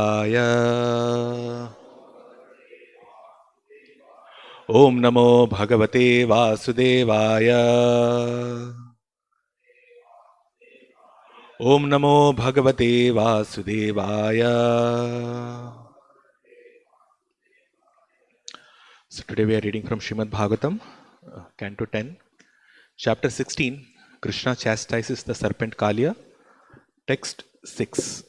आय ॐ नमो भगवते वासुदेवाय ॐ नमो भगवते वासुदेवाय. So today we are reading from Srimad Bhagavatam, Canto 10, Chapter 16. Krishna chastises the serpent Kaliya. Text 6.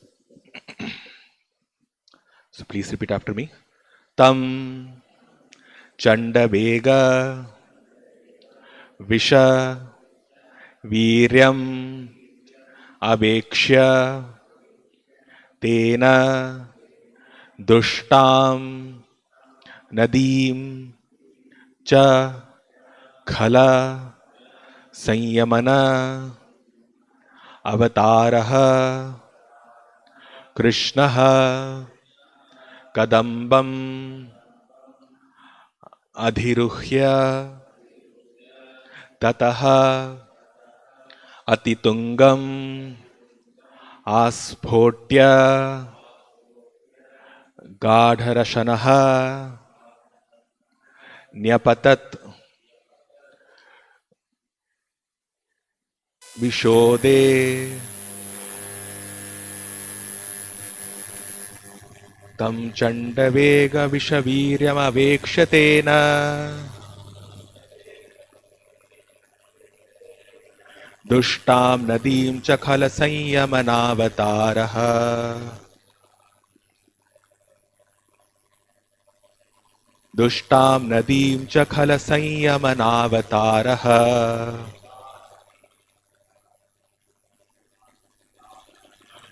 So please repeat after me. Tam Chandavega Visha Viryam Abhekshya Tena Dushtam Nadim Cha Khala Sanyamana Avataraha Krishnaha Kadambam Adhiruhya Tataha Atitungam Asphodya Gadharashanaha Nyapatat Vishode Tam Chandavega Vishaviryam Avekshatena Dushtam Nadim Chakhala Sanyamanavataраha Dushtam Nadim Chakhala Sanyamanavataраha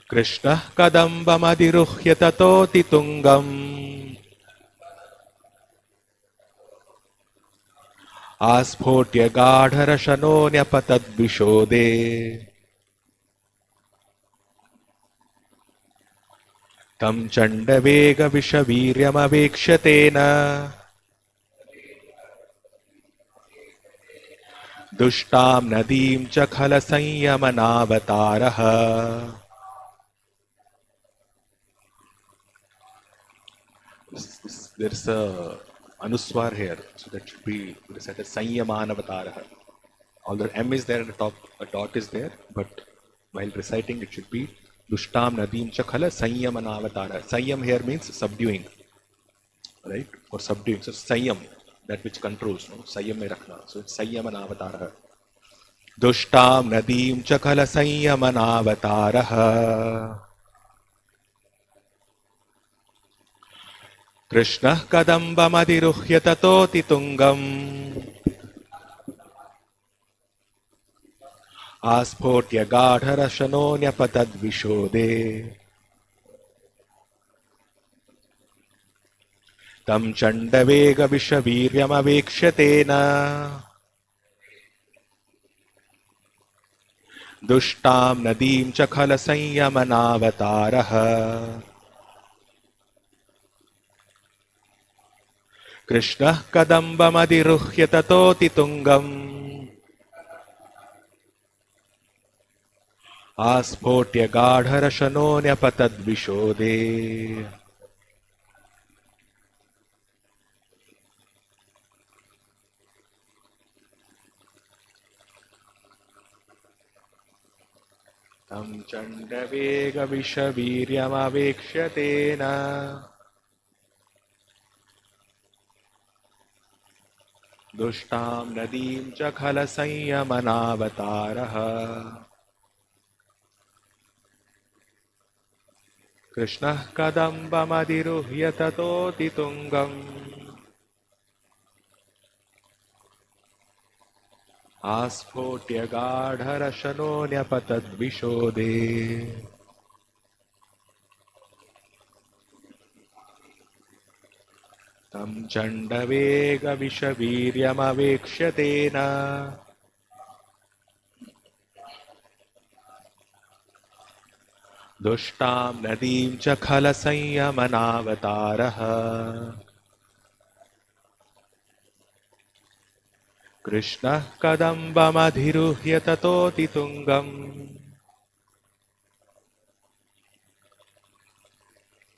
Krishna Kadambamadiruhya Tatoti Tungam Asphodya Gadharashano Nyapatad Vishode Tam Chandavega Vishaviryam Avekshatena Dushtam Nadim Chakhala Sanyamanavataраha. There's a anuswar here, so that should be recited Sanyamanavataраha. Although M is there at the top, a dot is there, but while reciting it should be Dushtam Nadim Chakhala Sanyamanavataраha. Sanyam here means subduing, right? Or subduing. So Sanyam, that which controls, no? Sanyam mein rakhna. So it's Sanyamanavataраha. Dushtam Nadim Chakhala Sanyamanavataраha. Krishna Kadambamadiruhya Tatoti Tungam Asphodya Gadharashano Nyapatad Vishode Tam Chandavega Vishaviryam Avekshatena Dushtam Nadim Chakhala Sanyamanavataраha Krishna Kadambamadiruhya Tatoti Tungam Asphodya Gadharashano Nyapatad Vishode. Tam Chandavega Vishaviryam Avekshatena Dushtam Nadim Chakhala Sanyamanavataраha Krishna Kadambamadiruhya Tatoti Tungam Asphodya Gadharashano Nyapatad Vishode. Tam Chandavega Vishaviryam Avekshatena Dushtam Nadim Chakhala Sanyamanavataраha Krishna Kadambamadiruhya Tatoti Tungam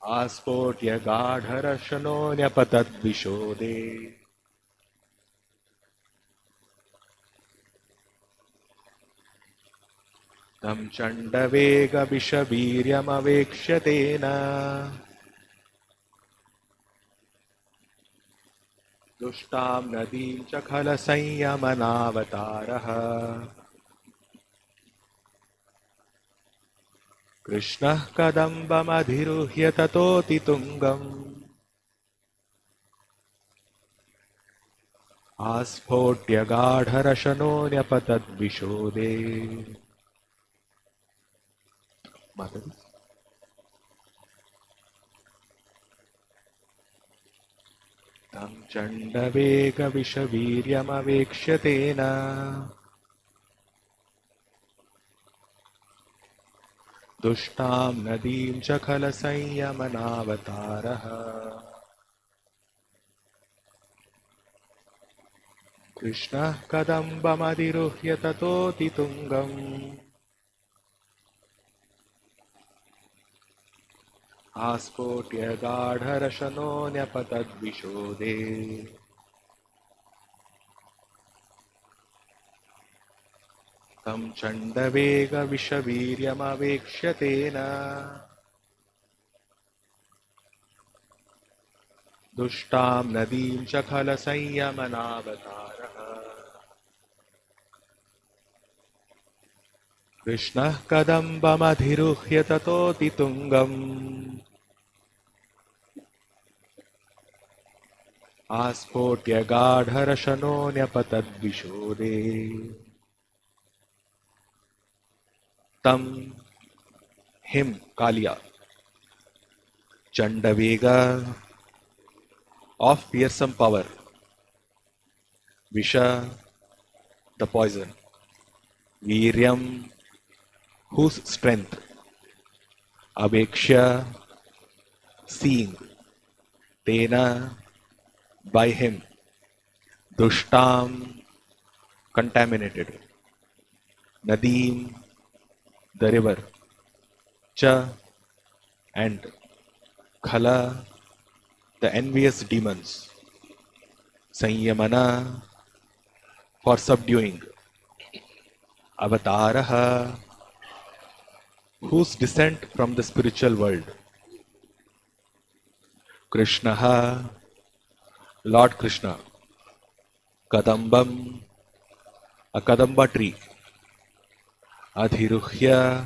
आस्फोट्य गाढरशनोऽन्यपतद्विशोदे तं चण्डवेगविषवीर्यमवेक्ष्य तेन दुष्टां नदीं च खलसंयमनावतारः कृष्णः कदम्बमधिरुह्य ततोऽतितुङ्गम् आस्फोट्य गाढरशनोऽन्यपतद्विशोदे माताजी तं चण्डवेगविषवीर्यमवेक्ष्य तेन दुष्टां नदीं च खलसंयमनावतारः कृष्णः कदम्बमधिरुह्य ततोऽतितुङ्गम् आस्फोट्य गाढरशनोऽन्यपतद्विशोदे तं चण्डवेगविषवीर्यमवेक्ष्य तेन दुष्टां नदीं च खलसंयमनावतारः कृष्णः कदम्बमधिरुह्य ततोऽतितुङ्गम् आस्फोट्य गाढरशनोऽन्यपतद्विशोदे तं हिम कालिया चंडवेगा of fearsome power, Visha the poison, Viryam whose strength, Abeksha seeing, Tena by him, Dushtam contaminated, Nadim the river, Cha and Khala the envious demons, Sanyamana for subduing, Avataraha whose descent from the spiritual world, Krishnaha Lord Krishna, Kadambam a Kadamba tree, Adhiruhya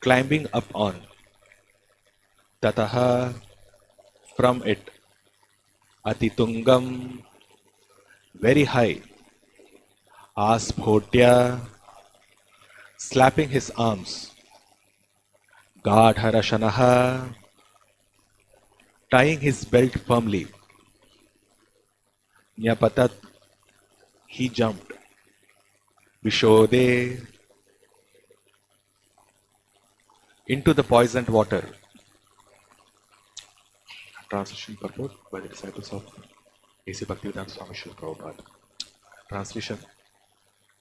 climbing up on, Tataha from it, Atitungam very high, Asphotya slapping his arms, Gadharashanaha tying his belt firmly, Nyapatat he jumped, Vishode into the poisoned water. Translation purport by the disciples of A.C. Bhaktivedanta Swami Srila Prabhupada. Translation.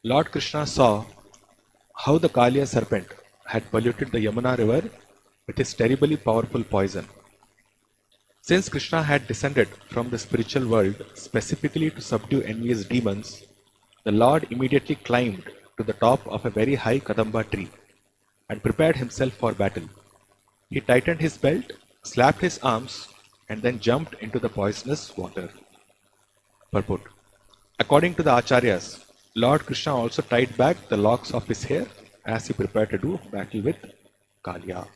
Lord Krishna saw how the Kaliya serpent had polluted the Yamuna river with his terribly powerful poison. Since Krishna had descended from the spiritual world specifically to subdue envious demons, the Lord immediately climbed to the top of a very high Kadamba tree and prepared himself for battle. He tightened his belt, slapped his arms, and then jumped into the poisonous water. Purport. According to the Acharyas, Lord Krishna also tied back the locks of his hair as he prepared to do battle with Kaliya.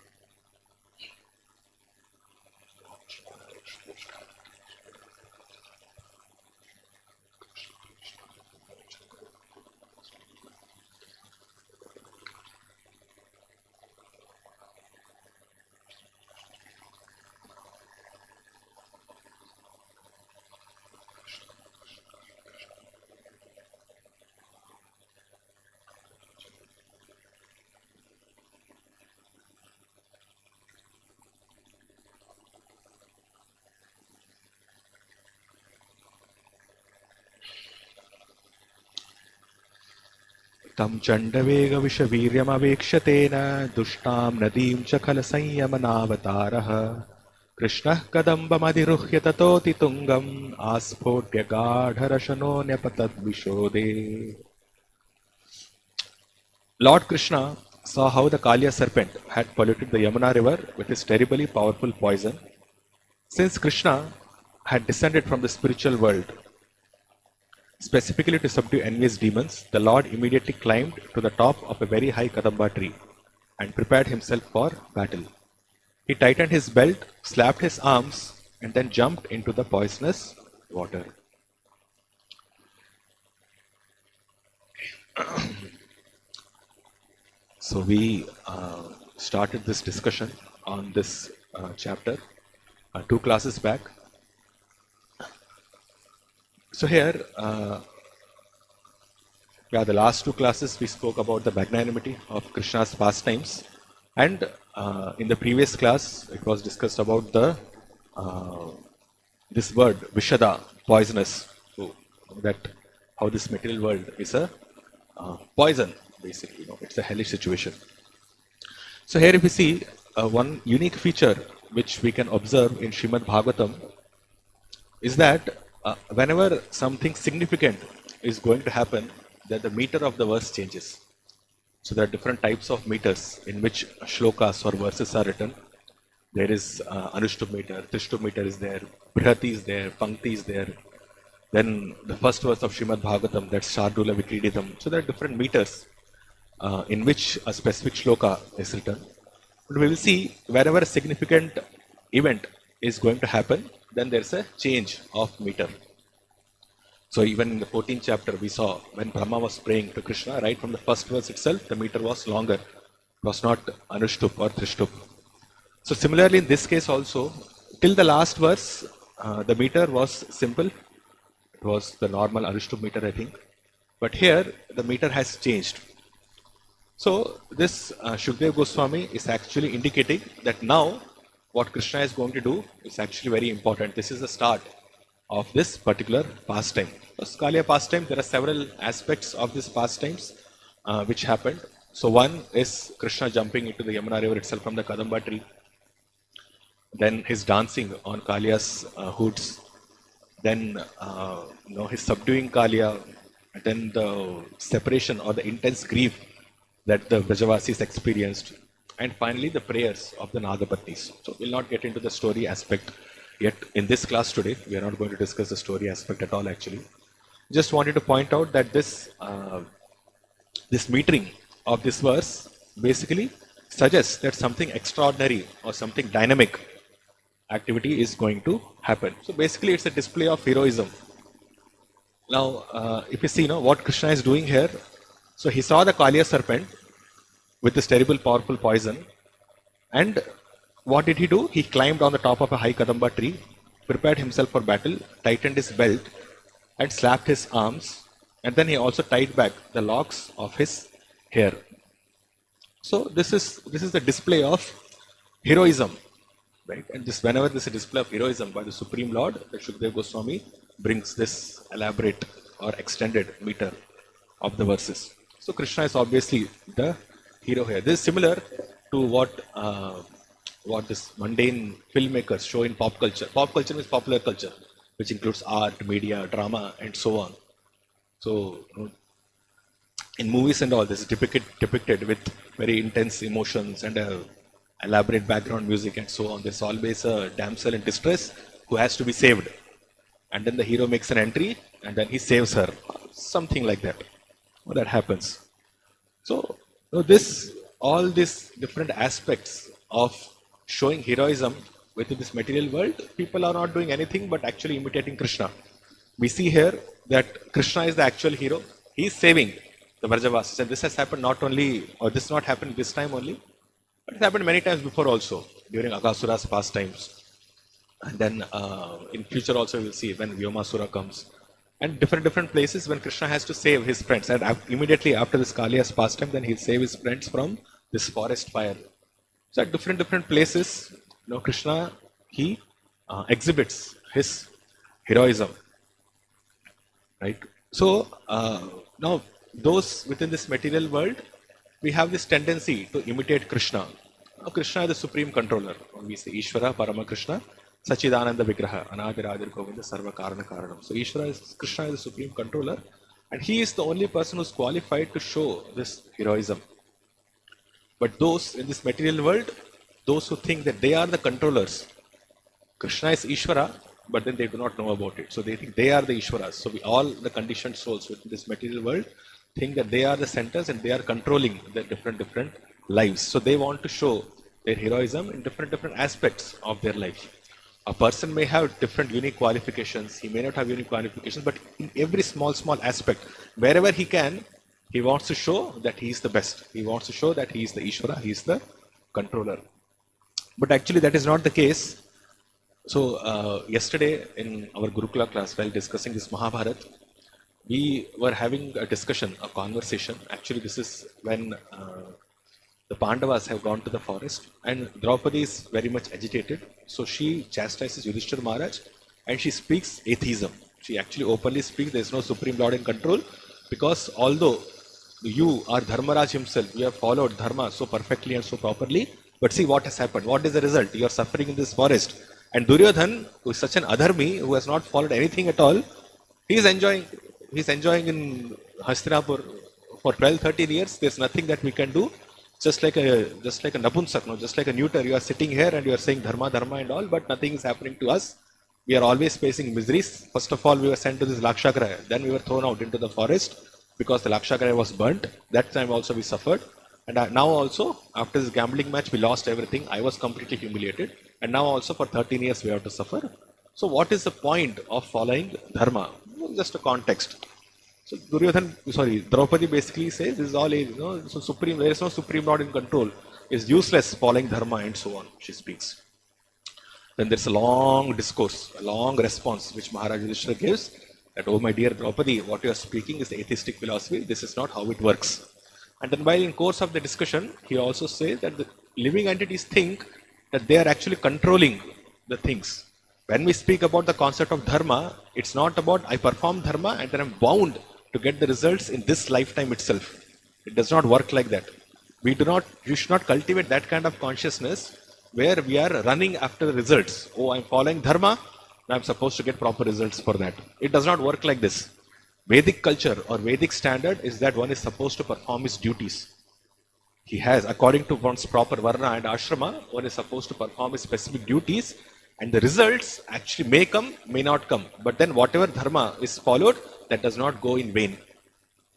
तं चण्डवेगविषवीर्यमवेक्ष्यतेन दुष्टां नदीं च खलसंयमनावतारः कृष्णः कदम्बमधिरुह्य ततोऽतितुङ्गम् आस्फोट्य गाढरशनो न्यपतद्विशोदे. Lord Krishna saw how the Kaliya serpent had polluted the Yamuna river with his terribly powerful poison. Since Krishna had descended from the spiritual world specifically to subdue envious demons, the Lord immediately climbed to the top of a very high Kadamba tree and prepared himself for battle. He tightened his belt, slapped his arms, and then jumped into the poisonous water. So we started this discussion on this chapter 2 classes back. So here, the last 2 classes we spoke about the magnanimity of Krishna's pastimes, and in the previous class it was discussed about the this word Vishada, poisonous. So that how this material world is a poison, basically. It's a hellish situation. So here, if we see one unique feature which we can observe in Srimad Bhagavatam is that whenever something significant is going to happen, that the meter of the verse changes. So there are different types of meters in which shlokas or verses are written. There is Anushtup meter, Trishtup meter is there, Brihati is there, Pankti is there. Then the first verse of Srimad Bhagavatam, that's Shardula Vikriditam. So there are different meters in which a specific shloka is written. But we will see wherever a significant event is going to happen, then there's a change of meter. So even in the 14th chapter, we saw when Brahma was praying to Krishna, right from the first verse itself, the meter was longer. It was not Anushtup or Trishtup. So similarly, in this case also, till the last verse, the meter was simple. It was the normal Anushtup meter, I think. But here, the meter has changed. So this Shukdev Goswami is actually indicating that now what Krishna is going to do is actually very important. This is the start of this particular pastime. So Kaliya pastime, there are several aspects of this pastimes which happened. So one is Krishna jumping into the Yamuna river itself from the Kadamba tree. Then his dancing on Kaliya's hoods. Then his subduing Kaliya. Then the separation or the intense grief that the Vrajavasis experienced. And finally the prayers of the Nagapatnis. So we'll not get into the story aspect yet in this class today. We are not going to discuss the story aspect at all actually. Just wanted to point out that this metering of this verse basically suggests that something extraordinary or something dynamic activity is going to happen. So basically it's a display of heroism. Now if you see what Krishna is doing here, so he saw the Kaliya serpent with this terrible powerful poison, and what did he do? He climbed on the top of a high Kadamba tree, prepared himself for battle, tightened his belt and slapped his arms, and then he also tied back the locks of his hair. So this is the display of heroism, right? And whenever this is a display of heroism by the Supreme Lord, the Shukdev Goswami brings this elaborate or extended meter of the verses. So Krishna is obviously the hero here. This is similar to what this mundane filmmakers show in pop culture. Pop culture is popular culture, which includes art, media, drama, and so on. So in movies and all, this is depicted with very intense emotions and elaborate background music and so on. There's always a damsel in distress who has to be saved, and then the hero makes an entry and then he saves her, something like that. Well, that happens. So all these different aspects of showing heroism within this material world, people are not doing anything but actually imitating Krishna. We see here that Krishna is the actual hero. He is saving the Vrajavasis, and this has happened not only, or this not happened this time only, but it happened many times before also during Aghasura's pastimes. And then in future also we will see when Vyomasura comes. And different places when Krishna has to save his friends. And immediately after this Kaliya's pastime, then he'll save his friends from this forest fire. So at different places, Krishna, he exhibits his heroism. Right? So now those within this material world, we have this tendency to imitate Krishna. Krishna is the supreme controller. We say Ishvara, Parama Krishna, Sachidananda Vigraha, Anadiradir Govinda, Sarva Karana Karanam. So Krishna is the supreme controller, and he is the only person who is qualified to show this heroism. But those in this material world, those who think that they are the controllers, Krishna is Ishvara, but then they do not know about it. So they think they are the Ishvaras. So all the conditioned souls within this material world think that they are the centers and they are controlling the different lives. So they want to show their heroism in different aspects of their life. A person may have different unique qualifications. He may not have unique qualifications, but in every small aspect, wherever he can, he wants to show that he is the best. He wants to show that he is the Ishvara, he is the controller. But actually that is not the case. So yesterday in our Gurukula class, while discussing this Mahabharata, we were having a discussion, a conversation. Actually, this is when the Pandavas have gone to the forest, and Draupadi is very much agitated. So she chastises Yudhishthira Maharaj, and she speaks atheism. She actually openly speaks, there is no supreme lord in control, because although you are Dharmaraj himself, you have followed Dharma so perfectly and so properly, but see what has happened. What is the result? You are suffering in this forest. And Duryodhan, who is such an adharmi, who has not followed anything at all, he is enjoying in Hastinapur for 12-13 years. There's nothing that we can do. Just like a Napunsak, no? Just like a neuter. You are sitting here and you are saying dharma and all, but nothing is happening to us. We are always facing miseries. First of all, we were sent to this Lakshagraya. Then we were thrown out into the forest because the Lakshagraya was burnt. That time also we suffered. And now also, after this gambling match, we lost everything. I was completely humiliated. And now also for 13 years, we have to suffer. So what is the point of following dharma? Just a context. So Draupadi basically says this is all so supreme. There is no supreme lord in control. It's useless following dharma and so on. She speaks. Then there's a long discourse, a long response which Maharaj Yudhishthira gives. That, oh my dear Draupadi, what you are speaking is the atheistic philosophy. This is not how it works. And then while in course of the discussion, he also says that the living entities think that they are actually controlling the things. When we speak about the concept of dharma, it's not about I perform dharma and then I'm bound to get the results in this lifetime itself. It does not work like that. You should not cultivate that kind of consciousness where we are running after the results. Oh, I'm following dharma, and I'm supposed to get proper results for that. It does not work like this. Vedic culture or Vedic standard is that one is supposed to perform his duties. He has, according to one's proper varna and ashrama, one is supposed to perform his specific duties, and the results actually may come, may not come. But then whatever dharma is followed, that does not go in vain.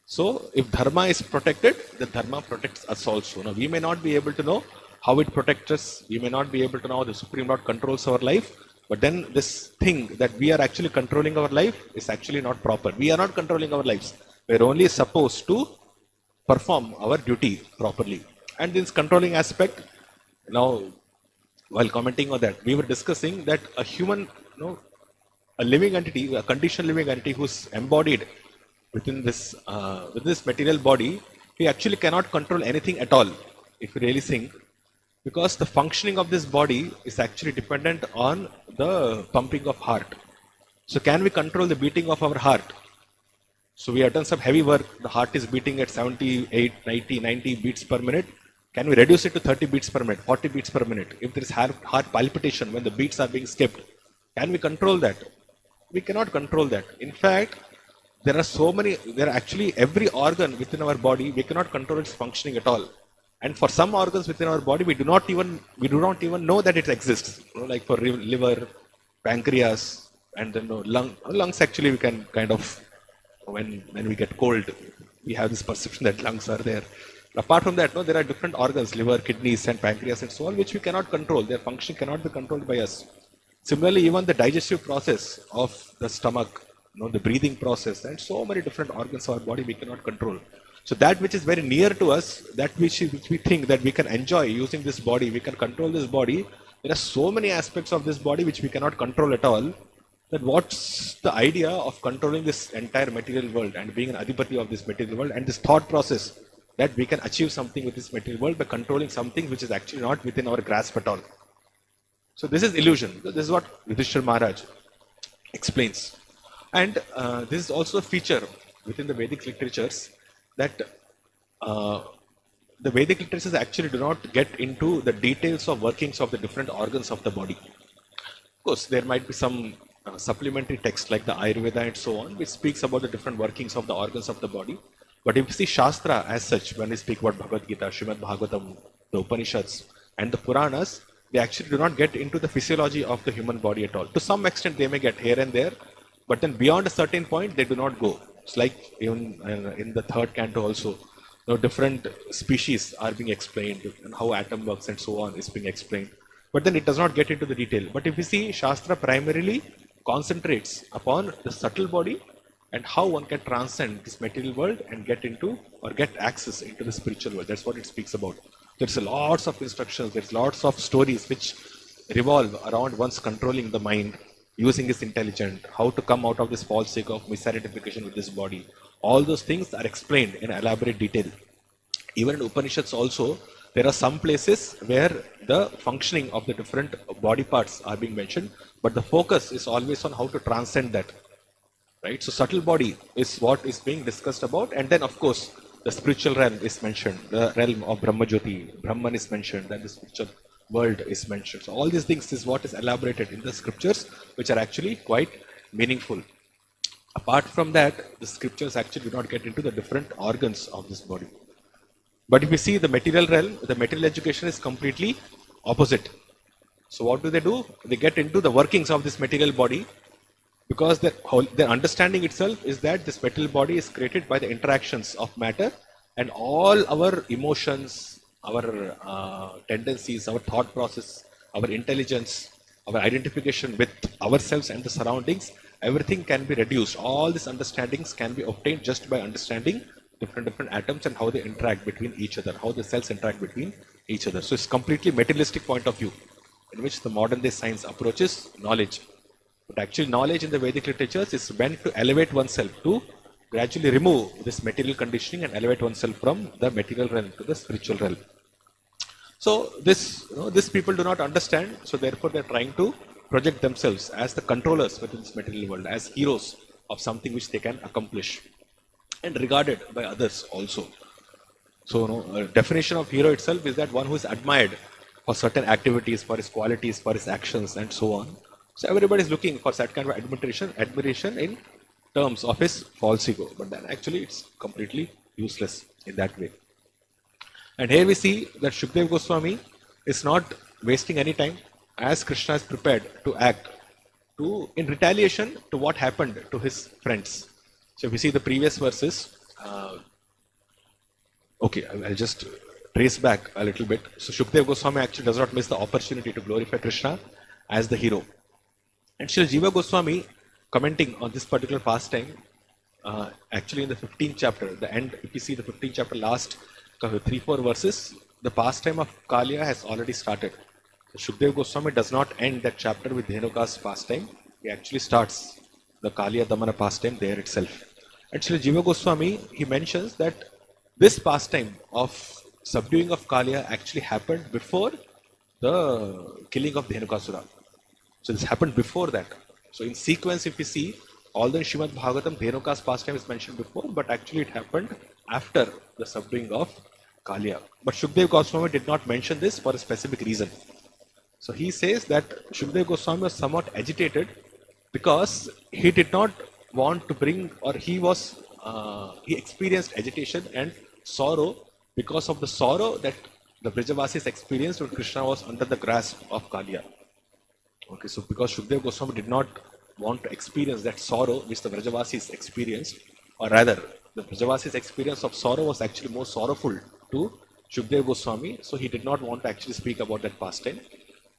So if dharma is protected, the dharma protects us also. Now we may not be able to know how it protects us. We may not be able to know how the Supreme Lord controls our life. But then this thing that we are actually controlling our life is actually not proper. We are not controlling our lives. We are only supposed to perform our duty properly. And this controlling aspect, now while commenting on that, we were discussing that a human, a living entity, a conditioned living entity who's embodied within this material body, he actually cannot control anything at all, if you really think, because the functioning of this body is actually dependent on the pumping of heart. So can we control the beating of our heart? So we have done some heavy work. The heart is beating at 78, 90 beats per minute. Can we reduce it to 30 beats per minute, 40 beats per minute? If there is heart palpitation when the beats are being skipped, can we control that? We cannot control that. In fact, there are actually every organ within our body, we cannot control its functioning at all. And for some organs within our body, we do not even know that it exists. Like for liver, pancreas, and then lungs. Actually, we can kind of, when we get cold, we have this perception that lungs are there. But apart from that, there are different organs, liver, kidneys, and pancreas, and so on, which we cannot control. Their function cannot be controlled by us. Similarly, even the digestive process of the stomach, the breathing process, and so many different organs of our body we cannot control. So that which is very near to us, that which we think that we can enjoy using this body, we can control this body, there are so many aspects of this body which we cannot control at all, that what's the idea of controlling this entire material world and being an adhipati of this material world, and this thought process that we can achieve something with this material world by controlling something which is actually not within our grasp at all. So this is illusion. This is what Yudhishthira Maharaj explains. And this is also a feature within the Vedic literatures, that the Vedic literatures actually do not get into the details of workings of the different organs of the body. Of course, there might be some supplementary text like the Ayurveda and so on, which speaks about the different workings of the organs of the body. But if you see Shastra as such, when we speak about Bhagavad Gita, Srimad Bhagavatam, the Upanishads, and the Puranas, they actually do not get into the physiology of the human body at all. To some extent, they may get here and there, but then beyond a certain point, they do not go. It's like even in the third canto also, different species are being explained and how atom works and so on is being explained. But then it does not get into the detail. But if you see, Shastra primarily concentrates upon the subtle body and how one can transcend this material world and get into or get access into the spiritual world. That's what it speaks about. There's lots of instructions, there's lots of stories which revolve around one's controlling the mind, using his intelligence, how to come out of this false ego of misidentification with this body. All those things are explained in elaborate detail. Even in Upanishads also, there are some places where the functioning of the different body parts are being mentioned, but the focus is always on how to transcend that. Right? So subtle body is what is being discussed about, and then of course the spiritual realm is mentioned, the realm of Brahmajyoti, Brahman is mentioned, and the spiritual world is mentioned. So all these things is what is elaborated in the scriptures, which are actually quite meaningful. Apart from that, the scriptures actually do not get into the different organs of this body. But if you see the material realm, the material education is completely opposite. So what do? They get into the workings of this material body, because their understanding itself is that this material body is created by the interactions of matter, and all our emotions, our tendencies, our thought process, our intelligence, our identification with ourselves and the surroundings, everything can be reduced. All these understandings can be obtained just by understanding different atoms and how they interact between each other, how the cells interact between each other. So it's completely materialistic point of view in which the modern day science approaches knowledge. But actually knowledge in the Vedic literatures is meant to elevate oneself, to gradually remove this material conditioning and elevate oneself from the material realm to the spiritual realm. So this people do not understand, so therefore they are trying to project themselves as the controllers within this material world, as heroes of something which they can accomplish, and regarded by others also. So a definition of hero itself is that one who is admired for certain activities, for his qualities, for his actions, and so on. So everybody is looking for that kind of admiration in terms of his false ego. But then actually it's completely useless in that way. And here we see that Shukdev Goswami is not wasting any time, as Krishna is prepared to act in retaliation to what happened to his friends. So if you see the previous verses, I'll just trace back a little bit. So Shukdev Goswami actually does not miss the opportunity to glorify Krishna as the hero. And Srila Jiva Goswami, commenting on this particular pastime, actually in the 15th chapter, the end, if you see the 15th chapter, last 3-4 verses, the pastime of Kaliya has already started. So Shukdev Goswami does not end that chapter with Dhenuka's pastime. He actually starts the Kaliya Damana pastime there itself. And Srila Jiva Goswami, he mentions that this pastime of subduing of Kaliya actually happened before the killing of Dhenukasura. So this happened before that. So in sequence, if you see, although in Srimad Bhagavatam, Dhenuka's pastime is mentioned before, but actually it happened after the subduing of Kaliya. But Shukdev Goswami did not mention this for a specific reason. So he says that Shukdev Goswami was somewhat agitated because he did not want to bring, or he experienced agitation and sorrow because of the sorrow that the Brajavasis experienced when Krishna was under the grasp of Kaliya. Okay, so because Shukdev Goswami did not want to experience that sorrow which the Brajavasis experienced, or rather, the Brajavasis' experience of sorrow was actually more sorrowful to Shukdev Goswami, so he did not want to actually speak about that pastime.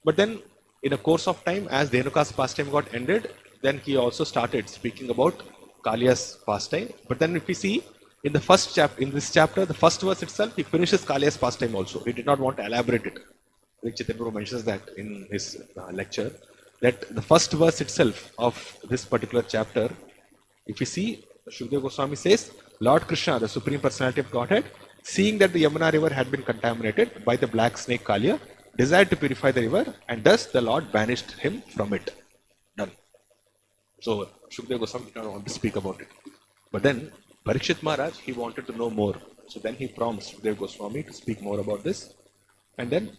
But then, in a course of time, as Dhenuka's pastime got ended, then he also started speaking about Kaliya's pastime. But then, if we see in the first in this chapter, the first verse itself, he finishes Kaliya's pastime also. He did not want to elaborate it. Chaitanya mentions that in his lecture, that the first verse itself of this particular chapter, if you see, Shukdev Goswami says, Lord Krishna, the Supreme Personality of Godhead, seeing that the Yamuna river had been contaminated by the black snake Kaliya, desired to purify the river, and thus the Lord banished him from it. Done. So Shukdev Goswami did not want to speak about it. But then Parikshit Maharaj, he wanted to know more. So then he promised Dev Goswami to speak more about this. And then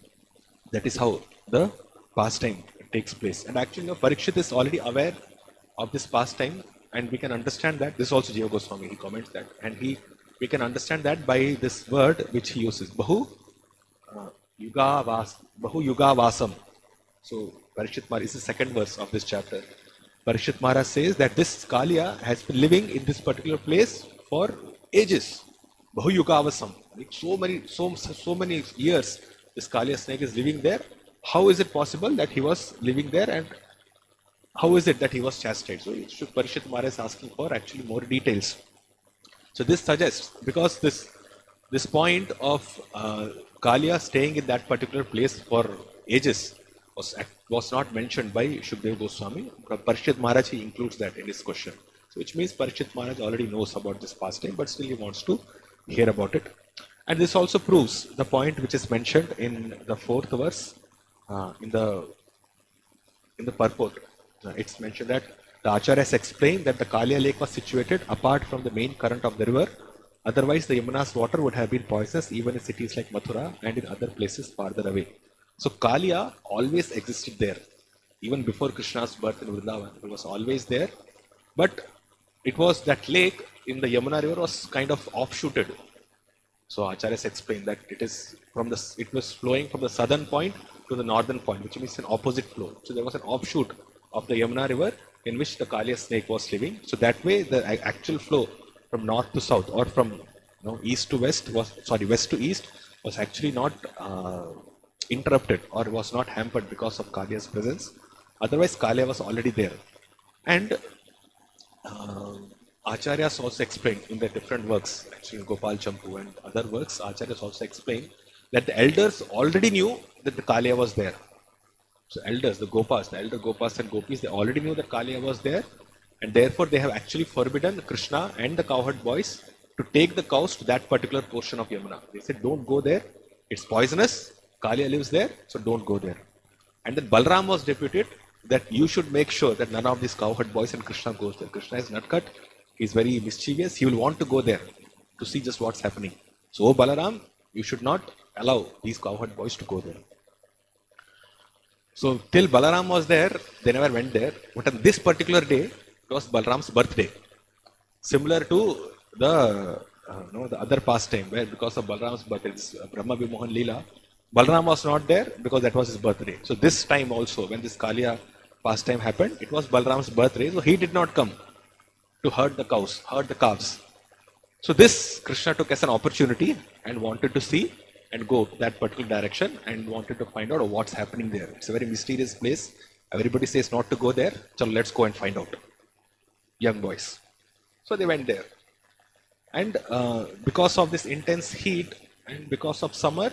that is how the pastime takes place. And actually, Parikshit is already aware of this pastime, and we can understand that. This is also Jiva Goswami, he comments that. And we can understand that by this word which he uses, Bahu Yuga Vasam. So Parikshit Maharaj is the second verse of this chapter. Parikshit Maharaj says that this Kalia has been living in this particular place for ages. Bahu Yuga Vasam. Like so many years this Kalia snake is living there. How is it possible that he was living there, and how is it that he was chastised? So Parikshit Maharaj is asking for actually more details. So this suggests, because this point of Kalia staying in that particular place for ages was not mentioned by Shukdev Goswami. Parikshit Maharaj, he includes that in his question. So which means Parikshit Maharaj already knows about this pastime, but still he wants to hear about it. And this also proves the point which is mentioned in the fourth verse, in the purport. It's mentioned that the Acharyas explained that the Kalia lake was situated apart from the main current of the river. Otherwise, the Yamuna's water would have been poisonous even in cities like Mathura and in other places farther away. So Kalia always existed there. Even before Krishna's birth in Vrindavan, it was always there. But it was that lake in the Yamuna river was kind of offshooted. So Acharyas explained that it was flowing from the southern point to the northern point, which means an opposite flow. So there was an offshoot of the Yamuna river in which the Kalia snake was living. So that way the actual flow from north to south, or from west to east, was actually not interrupted or was not hampered because of Kalia's presence. Otherwise Kalia was already there. And Acharyas also explained in the different works, actually in Gopal Champu and other works, Acharyas also explained that the elders already knew that the Kalia was there. So elders, the elder Gopas and Gopis, they already knew that Kalia was there, and therefore they have actually forbidden Krishna and the cowherd boys to take the cows to that particular portion of Yamuna. They said, don't go there, it's poisonous, Kalia lives there, so don't go there. And then Balram was deputed that you should make sure that none of these cowherd boys and Krishna goes there. Krishna is nutcut, he's very mischievous, he will want to go there to see just what's happening. So, Balaram, you should not allow these cowherd boys to go there. So, till Balaram was there, they never went there. But on this particular day, it was Balaram's birthday. Similar to the other pastime, where because of Balaram's birthday, Brahma Vimohan Leela, Balaram was not there because that was his birthday. So, this time also, when this Kalia pastime happened, it was Balaram's birthday. So, he did not come to herd the calves. So this Krishna took as an opportunity and wanted to see and go that particular direction and wanted to find out what's happening there. It's a very mysterious place. Everybody says not to go there. So let's go and find out. Young boys. So they went there. And because of this intense heat and because of summer,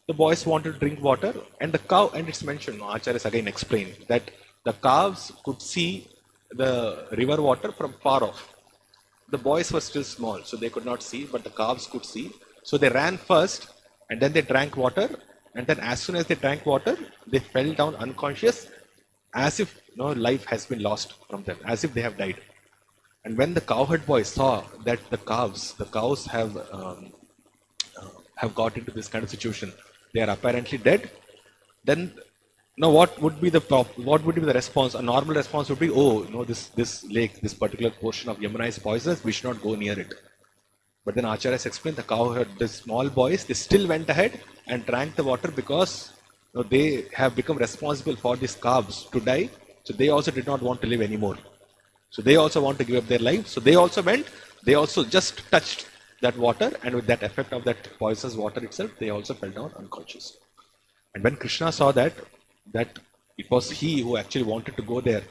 the boys wanted to drink water, and the cow, and it's mentioned, Acharyas again explained that the calves could see the river water from far off. The boys were still small, so they could not see, but the calves could see. So they ran first, and then they drank water, and then as soon as they drank water, they fell down unconscious, as if life has been lost from them, as if they have died. And when the cowherd boys saw that the cows have got into this kind of situation, they are apparently dead, then what would be the response? A normal response would be, this lake, this particular portion of Yamuna is poisonous, we should not go near it. But then Acharyas explained the small boys, they still went ahead and drank the water because they have become responsible for these calves to die. So they also did not want to live anymore. So they also want to give up their life. So they also went, they also just touched that water, and with that effect of that poisonous water itself, they also fell down unconscious. And when Krishna saw that it was he who actually wanted to go there,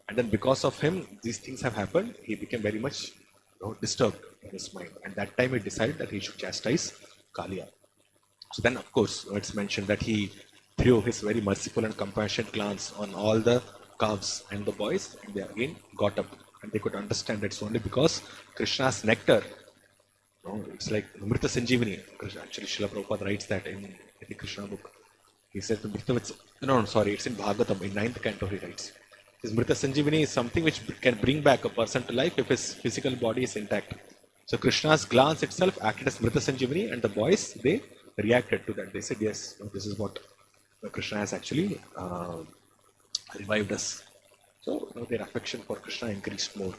and then because of him these things have happened, he became very much disturbed in his mind, and that time he decided that he should chastise Kalia. So then of course it's mentioned that he threw his very merciful and compassionate glance on all the calves and the boys, and they again got up, and they could understand that it's only because Krishna's nectar, it's like Mrita Sanjeevani. Actually Srila Prabhupada writes that in the Krishna book. He says it's in Bhagavatam, in 9th canto he writes. His Mrita Sanjeevani is something which can bring back a person to life if his physical body is intact. So Krishna's glance itself acted as Mrita Sanjivani, and the boys, they reacted to that. They said, yes, this is what Krishna has actually revived us. So their affection for Krishna increased more.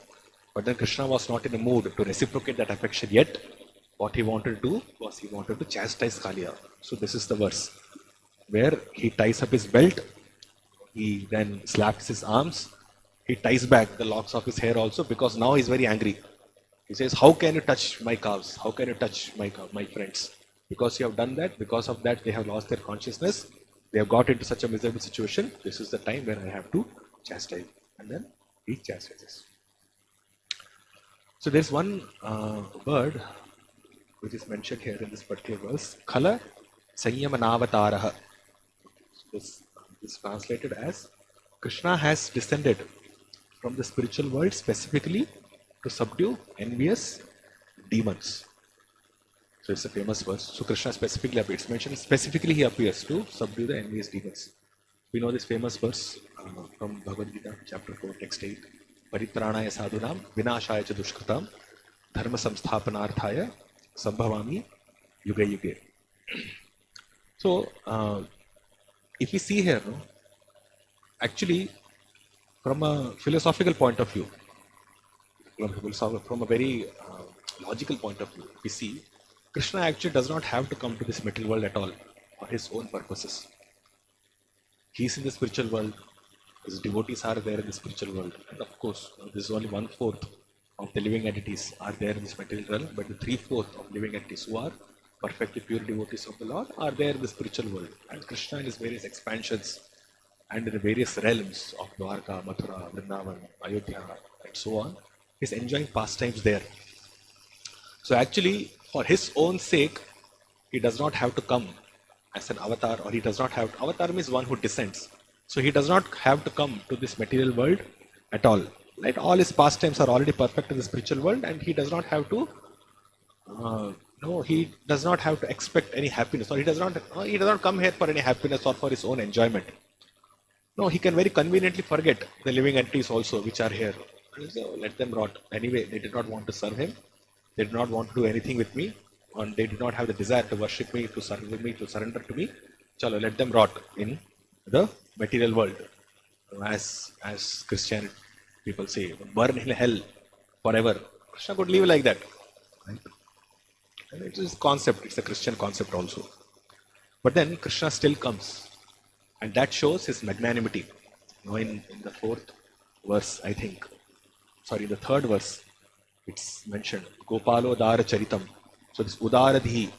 But then Krishna was not in the mood to reciprocate that affection yet. What he wanted to do was he wanted to chastise Kaliya. So this is the verse where he ties up his belt, he then slaps his arms, he ties back the locks of his hair also, because now he's very angry. He says, how can you touch my calves? How can you touch my friends? Because you have done that, because of that they have lost their consciousness. They have got into such a miserable situation. This is the time when I have to chastise. And then he chastises. So there's one word which is mentioned here in this particular verse, Khala Sanyamanavatarah. This is translated as Krishna has descended from the spiritual world specifically to subdue envious demons. So it's a famous verse. So Krishna specifically appears. It's mentioned specifically he appears to subdue the envious demons. We know this famous verse from Bhagavad Gita, chapter 4, text 8. Paritranaya sadhunam vinashaya cha dushkritam dharma samsthapanarthaya sambhavami yuge yuge. So, if we see here, actually, from a philosophical point of view, from a very logical point of view, we see Krishna actually does not have to come to this material world at all for his own purposes. He is in the spiritual world, his devotees are there in the spiritual world, and of course, this is only 1/4 of the living entities are there in this material realm, but the 3/4 of living entities who are perfectly pure devotees of the Lord are there in the spiritual world. And Krishna in his various expansions and in the various realms of Dwarka, Mathura, Vrindavan, Ayodhya, and so on, is enjoying pastimes there. So actually, for his own sake, he does not have to come as an avatar, or he does not have to, avatar means one who descends. So he does not have to come to this material world at all. Right? All his pastimes are already perfect in the spiritual world, and he does not have to he does not have to expect any happiness, or he does not come here for any happiness or for his own enjoyment. No, he can very conveniently forget the living entities also which are here. So let them rot. Anyway, they did not want to serve him. They did not want to do anything with me, and they did not have the desire to worship me, to serve me, to surrender to me. Chalo, let them rot in the material world. As Christian people say, burn in hell forever. Krishna could live like that. Right? And it is concept, it's a Christian concept also. But then Krishna still comes. And that shows his magnanimity. In the 4th verse, I think. Sorry, the 3rd verse, it's mentioned. Gopalo Dara Charitam. So this Udaradhi,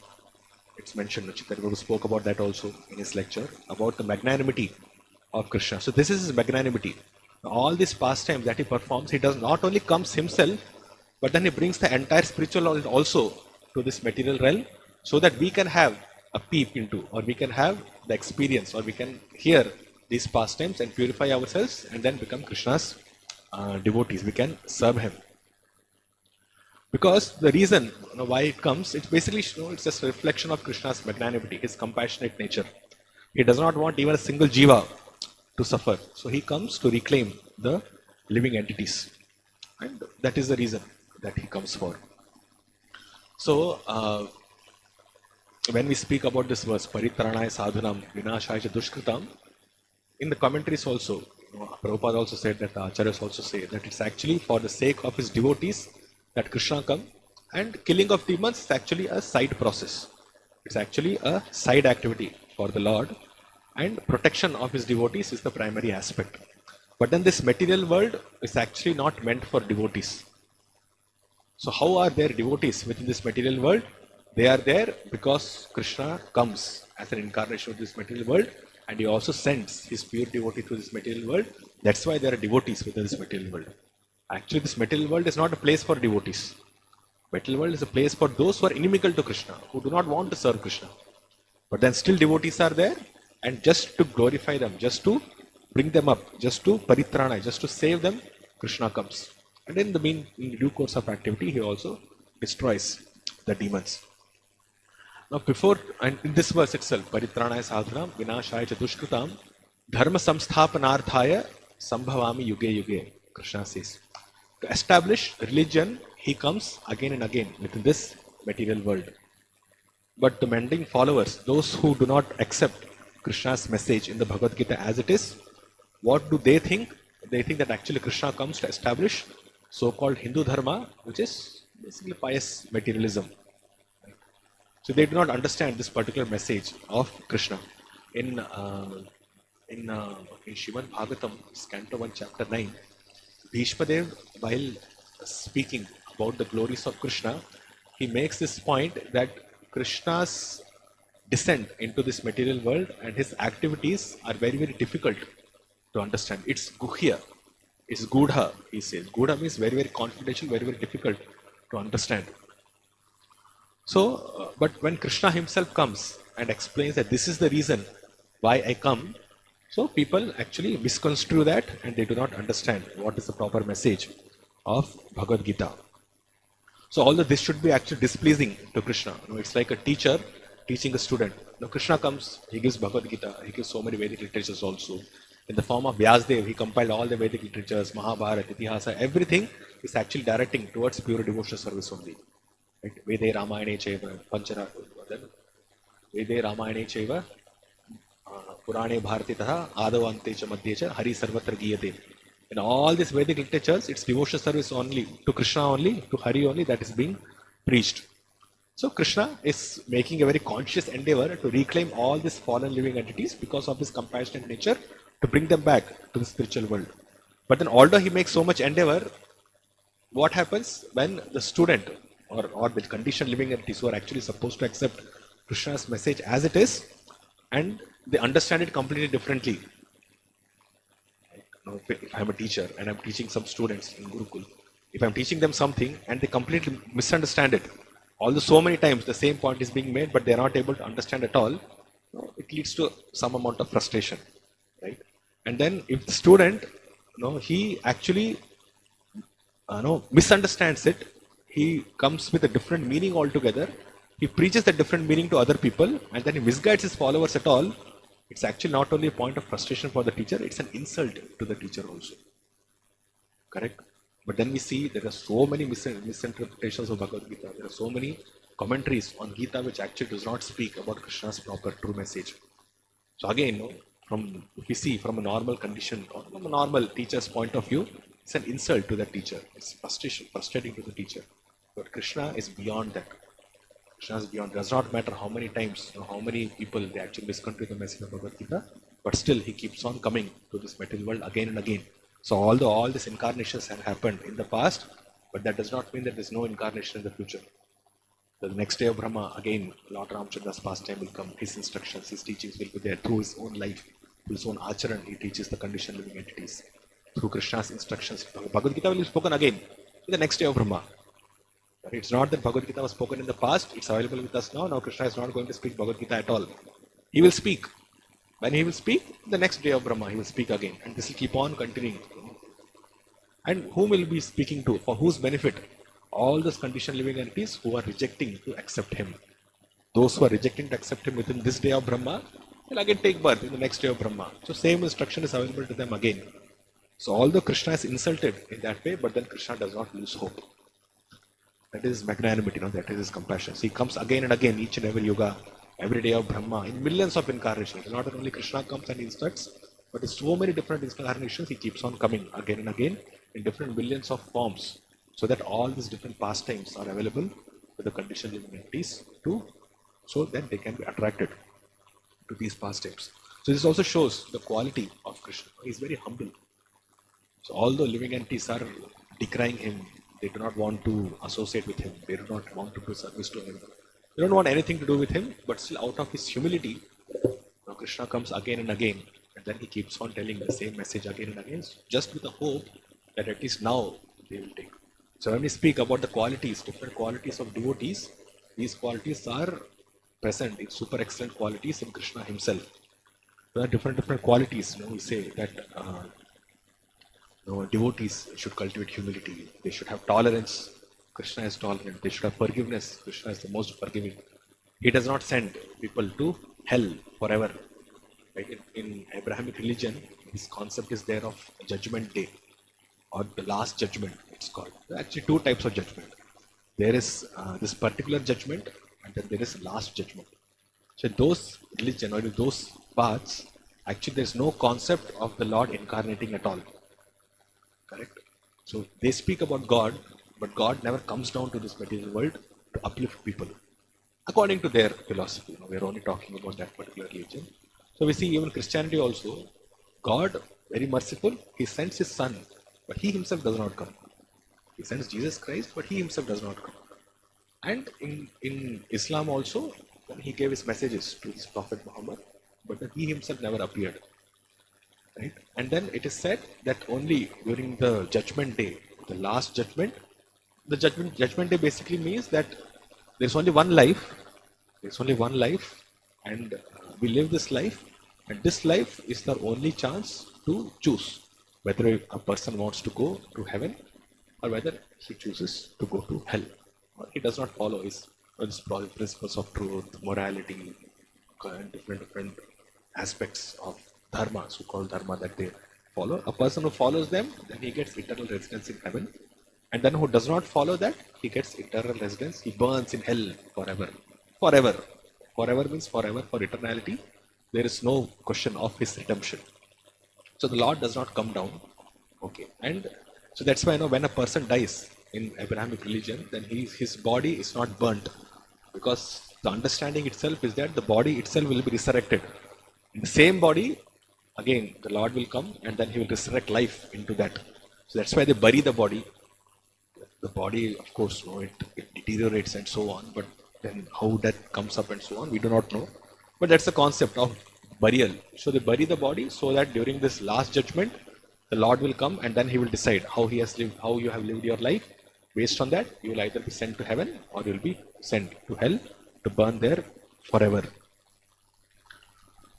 it's mentioned. Chitta Guru spoke about that also in his lecture, about the magnanimity of Krishna. So this is his magnanimity. All these pastimes that he performs, he does not only comes himself, but then he brings the entire spiritual world also to this material realm, so that we can have a peep into, or we can have the experience, or we can hear these pastimes and purify ourselves and then become Krishna's devotees. We can serve him. Because the reason why it comes, it's basically it's just a reflection of Krishna's magnanimity, his compassionate nature. He does not want even a single jiva to suffer. So he comes to reclaim the living entities. And that is the reason that he comes for. So, when we speak about this verse, Paritranaya sadhunam vinashaya cha dushkritam, in the commentaries also, Prabhupada also said that, the Acharyas also say that it's actually for the sake of his devotees that Krishna come, and killing of demons is actually a side process. It's actually a side activity for the Lord, and protection of his devotees is the primary aspect. But then this material world is actually not meant for devotees. So how are there devotees within this material world? They are there because Krishna comes as an incarnation of this material world, and he also sends his pure devotee to this material world. That's why there are devotees within this material world. Actually, this material world is not a place for devotees. Material world is a place for those who are inimical to Krishna, who do not want to serve Krishna. But then still devotees are there, and just to glorify them, just to bring them up, just to paritrana, just to save them, Krishna comes. And in due course of activity, he also destroys the demons. Now before, and in this verse itself, Paritranaya sadhanam vinashaya cha dushkritam dharma samsthapanarthaya sambhavami yuge yuge, Krishna says. To establish religion he comes again and again within this material world. But the mending followers, those who do not accept Krishna's message in the Bhagavad Gita as it is, what do they think? They think that actually Krishna comes to establish so-called Hindu Dharma, which is basically pious materialism. So they do not understand this particular message of Krishna. In in Srimad Bhagavatam, Canto 1, Chapter 9, Bhishmadev, while speaking about the glories of Krishna, he makes this point that Krishna's descent into this material world and his activities are very, very difficult to understand. It's guhya, it's gudha, he says. Gudha means very, very confidential, very, very difficult to understand. So, but when Krishna himself comes and explains that this is the reason why I come, so people actually misconstrue that and they do not understand what is the proper message of Bhagavad Gita. So although this should be actually displeasing to Krishna, it's like a teacher teaching a student. Now Krishna comes, he gives Bhagavad Gita, he gives so many Vedic literatures also. In the form of Vyasdev, he compiled all the Vedic literatures, Mahabharata, Itihasa, everything is actually directing towards pure devotional service only. Right? Vede Ramayane Chaiva, Panchara, Vede Ramayane Chaiva, Purane Bharatitaha, Adavante cha Madhye cha, Hari Sarvatra Giyate. In all these Vedic literatures, it's devotional service only, to Krishna only, to Hari only, that is being preached. So Krishna is making a very conscious endeavor to reclaim all these fallen living entities because of his compassionate nature to bring them back to the spiritual world. But then although he makes so much endeavor, what happens when the student or the conditioned living entities who are actually supposed to accept Krishna's message as it is and they understand it completely differently? If I'm a teacher and I'm teaching some students in Gurukul, if I'm teaching them something and they completely misunderstand it, although so many times the same point is being made, but they're not able to understand at all, it leads to some amount of frustration, right? And then if the student, he actually misunderstands it, he comes with a different meaning altogether, he preaches that different meaning to other people, and then he misguides his followers at all, it's actually not only a point of frustration for the teacher, it's an insult to the teacher also. Correct? But then we see there are so many misinterpretations of Bhagavad Gita. There are so many commentaries on Gita which actually does not speak about Krishna's proper true message. So again, if we see from a normal condition, or from a normal teacher's point of view, it's an insult to the teacher. It's frustrating to the teacher. But Krishna is beyond that. Krishna is beyond. It does not matter how many times, how many people they actually misconstrue the message of Bhagavad Gita, but still he keeps on coming to this material world again and again. So although all these incarnations have happened in the past, but that does not mean that there is no incarnation in the future. The next day of Brahma, again, Lord Ramchandra's pastime will come. His instructions, his teachings will be there through his own life, through his own acharan. He teaches the conditioned living entities. Through Krishna's instructions, Bhagavad Gita will be spoken again in the next day of Brahma. It's not that Bhagavad Gita was spoken in the past, it's available with us now. Now Krishna is not going to speak Bhagavad Gita at all. He will speak. When he will speak, the next day of Brahma, he will speak again. And this will keep on continuing. And whom will be speaking to? For whose benefit? All those conditioned living entities who are rejecting to accept him. Those who are rejecting to accept him within this day of Brahma will again take birth in the next day of Brahma. So same instruction is available to them again. So although Krishna is insulted in that way, but then Krishna does not lose hope. That is magnanimity, that is his compassion. So he comes again and again, each and every yuga, every day of Brahma, in millions of incarnations. Not only Krishna comes and instructs, but in so many different incarnations, he keeps on coming again and again in different millions of forms, so that all these different pastimes are available to the conditioned living entities so that they can be attracted to these pastimes. So this also shows the quality of Krishna. He is very humble. So although living entities are decrying him, they do not want to associate with him. They do not want to do service to him. They don't want anything to do with him, but still out of his humility, Krishna comes again and again, and then he keeps on telling the same message again and again, just with the hope that at least now they will take. So when we speak about the qualities, different qualities of devotees, these qualities are present in super excellent qualities in Krishna himself. There are different qualities. We say that devotees should cultivate humility. They should have tolerance. Krishna is tolerant. They should have forgiveness. Krishna is the most forgiving. He does not send people to hell forever. Right? In Abrahamic religion, this concept is there of judgment day or the last judgment. it's called. There are actually two types of judgment. There is this particular judgment, and then there is last judgment. So those religion or those paths, actually there's no concept of the Lord incarnating at all. Correct? So they speak about God, but God never comes down to this material world to uplift people. According to their philosophy, we're only talking about that particular religion. So we see even Christianity also, God, very merciful, He sends His Son, but He Himself does not come. He sends Jesus Christ, but He Himself does not come. And in Islam also, He gave His messages to His Prophet Muhammad, but then He Himself never appeared. Right? And then it is said that only during the judgment day, the last judgment, the judgment day basically means that there's only one life, and we live this life, and this life is the only chance to choose whether a person wants to go to heaven or whether he chooses to go to hell, or he does not follow his principles of truth, morality, and different aspects of dharma, so-called dharma that they follow. A person who follows them, then he gets eternal residence in heaven. And then who does not follow that, he gets eternal residence. He burns in hell forever. Forever. Forever means forever, for eternality. There is no question of his redemption. So the Lord does not come down. Okay. And so that's why when a person dies in Abrahamic religion, then his body is not burnt. Because the understanding itself is that the body itself will be resurrected. In the same body, again, the Lord will come and then He will resurrect life into that. So that's why they bury the body. The body, of course, it deteriorates and so on, but then how that comes up and so on, we do not know. But that's the concept of burial. So they bury the body so that during this last judgment, the Lord will come and then He will decide how you have lived your life. Based on that, you will either be sent to heaven or you will be sent to hell to burn there forever.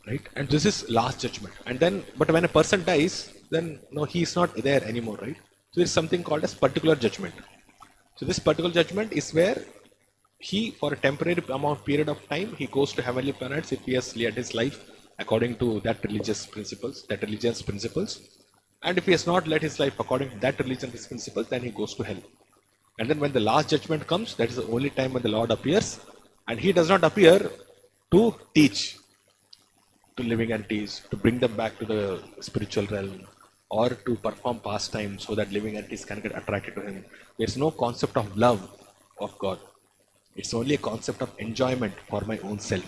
Right? And this is last judgment. And then, but when a person dies, then he is not there anymore, right? So there is something called as particular judgment. So this particular judgment is where he, for a temporary period of time, he goes to heavenly planets if he has led his life according to that religion's principles. And if he has not led his life according to that religion's principles, then he goes to hell. And then when the last judgment comes, that is the only time when the Lord appears, and He does not appear to teach to living entities, to bring them back to the spiritual realm, or to perform pastimes so that living entities can get attracted to Him. There's no concept of love of God. It's only a concept of enjoyment for my own self.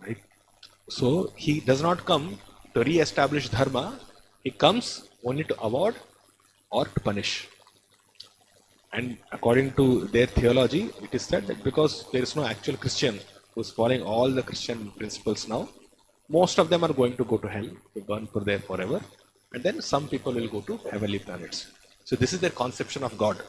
Right? So He does not come to re-establish dharma. He comes only to award or to punish. And according to their theology, it is said that because there is no actual Christian who is following all the Christian principles now, most of them are going to go to hell, to burn for there forever, and then some people will go to heavenly planets. So this is their conception of God.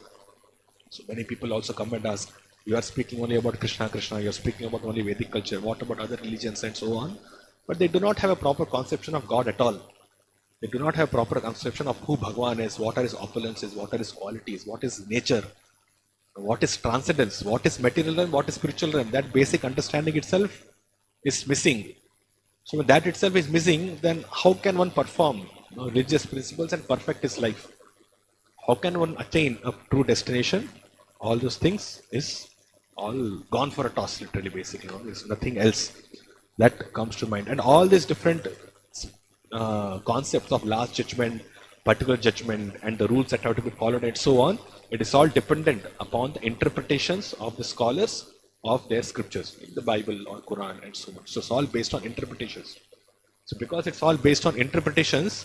So many people also come and ask, you are speaking only about Krishna, you are speaking about only Vedic culture, what about other religions and so on? But they do not have a proper conception of God at all. They do not have proper conception of who Bhagwan is, what are His opulences, what are His qualities, what is nature, what is transcendence, what is material realm, what is spiritual realm. That basic understanding itself is missing. So when that itself is missing, then how can one perform religious principles and perfect his life? How can one attain a true destination? All those things is all gone for a toss, literally, basically. There's nothing else that comes to mind. And all these different concepts of last judgment, particular judgment, and the rules that have to be followed and so on, it is all dependent upon the interpretations of the scholars of their scriptures, like the Bible or Quran and so on. So it's all based on interpretations. So because it's all based on interpretations,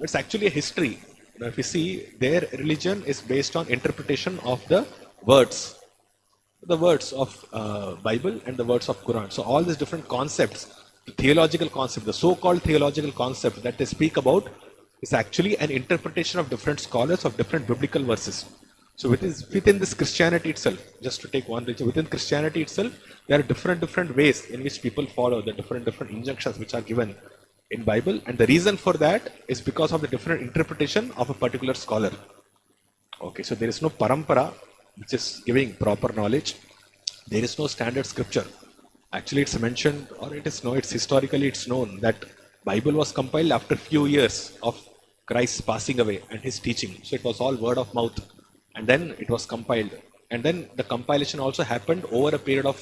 it's actually a history. If you see, their religion is based on interpretation of the words of Bible and the words of Quran. So all these different concepts, the theological concept, the so-called theological concept that they speak about is actually an interpretation of different scholars of different biblical verses. So within this Christianity itself, just to take one religion, within Christianity itself, there are different ways in which people follow the different injunctions which are given in Bible, and the reason for that is because of the different interpretation of a particular scholar. Okay, so there is no parampara which is giving proper knowledge. There is no standard scripture. Actually, it's mentioned, or it's historically known that Bible was compiled after few years of Christ passing away and his teaching. So it was all word of mouth. And then it was compiled. And then the compilation also happened over a period of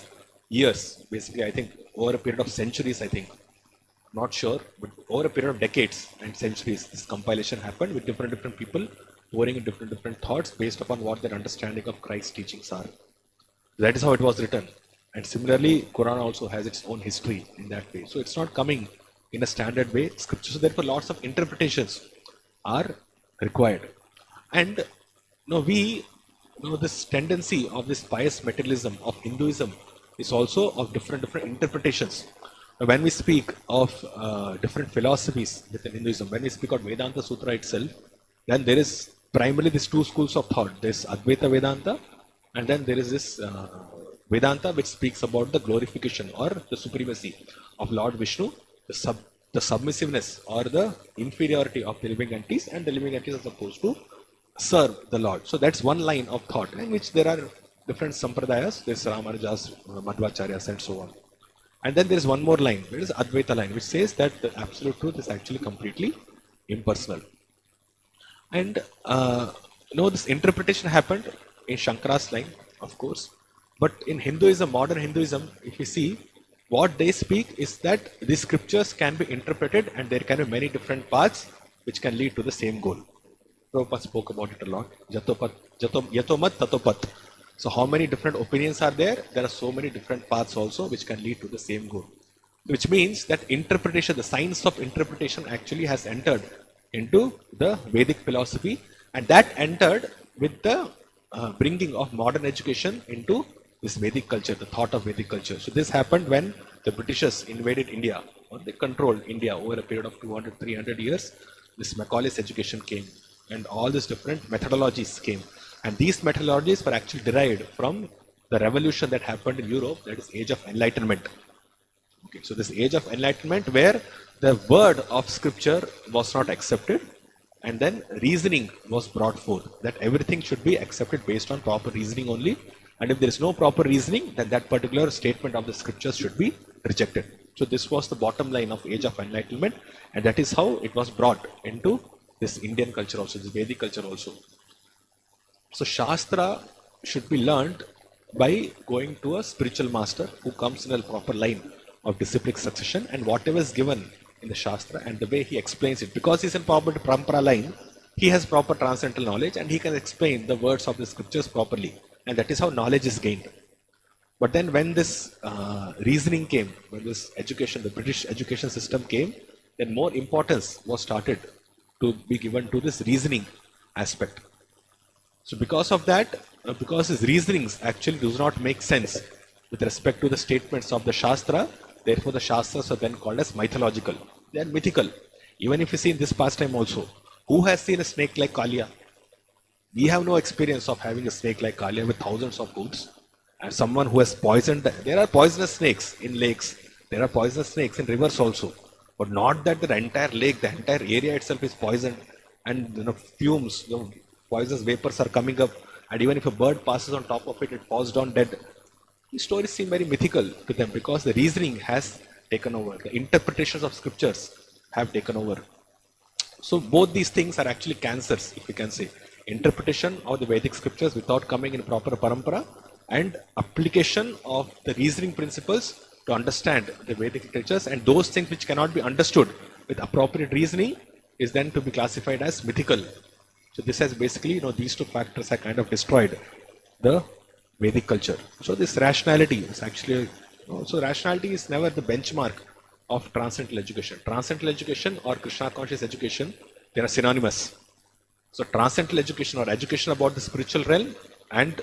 years. Basically, I think over a period of centuries, I think. Not sure, but over a period of decades and centuries, this compilation happened with different people pouring in different thoughts based upon what their understanding of Christ's teachings are. That is how it was written. And similarly, Quran also has its own history in that way. So it's not coming in a standard way, scripture. So therefore, lots of interpretations are required. And we this tendency of this pious materialism of Hinduism is also of different interpretations. Now, when we speak of different philosophies within Hinduism, when we speak of Vedanta Sutra itself, then there is primarily these two schools of thought. There's Advaita Vedanta, and then there is this Vedanta which speaks about the glorification or the supremacy of Lord Vishnu, the submissiveness or the inferiority of the living entities, and the living entities are supposed to serve the Lord. So that's one line of thought in which there are different sampradayas. There's Ramanujas, Madhvacharyas, and so on. And then there is one more line, there is Advaita line, which says that the absolute truth is actually completely impersonal. And this interpretation happened in Shankara's line, of course. But in Hinduism, modern Hinduism, if you see, what they speak is that these scriptures can be interpreted and there can be many different paths which can lead to the same goal. Prabhupada spoke about it a lot. Yatomat tatopat. So how many different opinions are there? There are so many different paths also which can lead to the same goal. Which means that interpretation, the science of interpretation actually has entered into the Vedic philosophy, and that entered with the bringing of modern education into this Vedic culture, the thought of Vedic culture. So this happened when the Britishers invaded India, or they controlled India over a period of 200, 300 years. This Macaulay's education came, and all these different methodologies came. And these methodologies were actually derived from the revolution that happened in Europe, that is Age of Enlightenment. Okay, so this Age of Enlightenment where the word of scripture was not accepted, and then reasoning was brought forth, that everything should be accepted based on proper reasoning only. And if there is no proper reasoning, then that particular statement of the scriptures should be rejected. So this was the bottom line of Age of Enlightenment, and that is how it was brought into this Indian culture also, this Vedic culture also. So Shastra should be learned by going to a spiritual master who comes in a proper line of disciplic succession, and whatever is given in the Shastra and the way he explains it, because he's in proper Parampara line, he has proper transcendental knowledge and he can explain the words of the scriptures properly, and that is how knowledge is gained. But then when this reasoning came, when this education, the British education system came, then more importance was started to be given to this reasoning aspect. So because of that, because his reasonings actually does not make sense with respect to the statements of the Shastra, therefore the Shastras are then called as mythological. They are mythical. Even if you see in this pastime also, who has seen a snake like Kalia? We have no experience of having a snake like Kalia with thousands of hoods. And someone who has poisoned, there are poisonous snakes in lakes, there are poisonous snakes in rivers also. But not that the entire lake, the entire area itself is poisoned, and fumes, poisonous vapors are coming up, and even if a bird passes on top of it, it falls down dead. These stories seem very mythical to them because the reasoning has taken over. The interpretations of scriptures have taken over. So both these things are actually cancers, if we can say. Interpretation of the Vedic scriptures without coming in proper parampara, and application of the reasoning principles to understand the Vedic literatures, and those things which cannot be understood with appropriate reasoning is then to be classified as mythical. So this has basically, these two factors have kind of destroyed the Vedic culture. So this rationality is actually, so rationality is never the benchmark of transcendental education. Transcendental education or Krishna conscious education, they are synonymous. So transcendental education or education about the spiritual realm and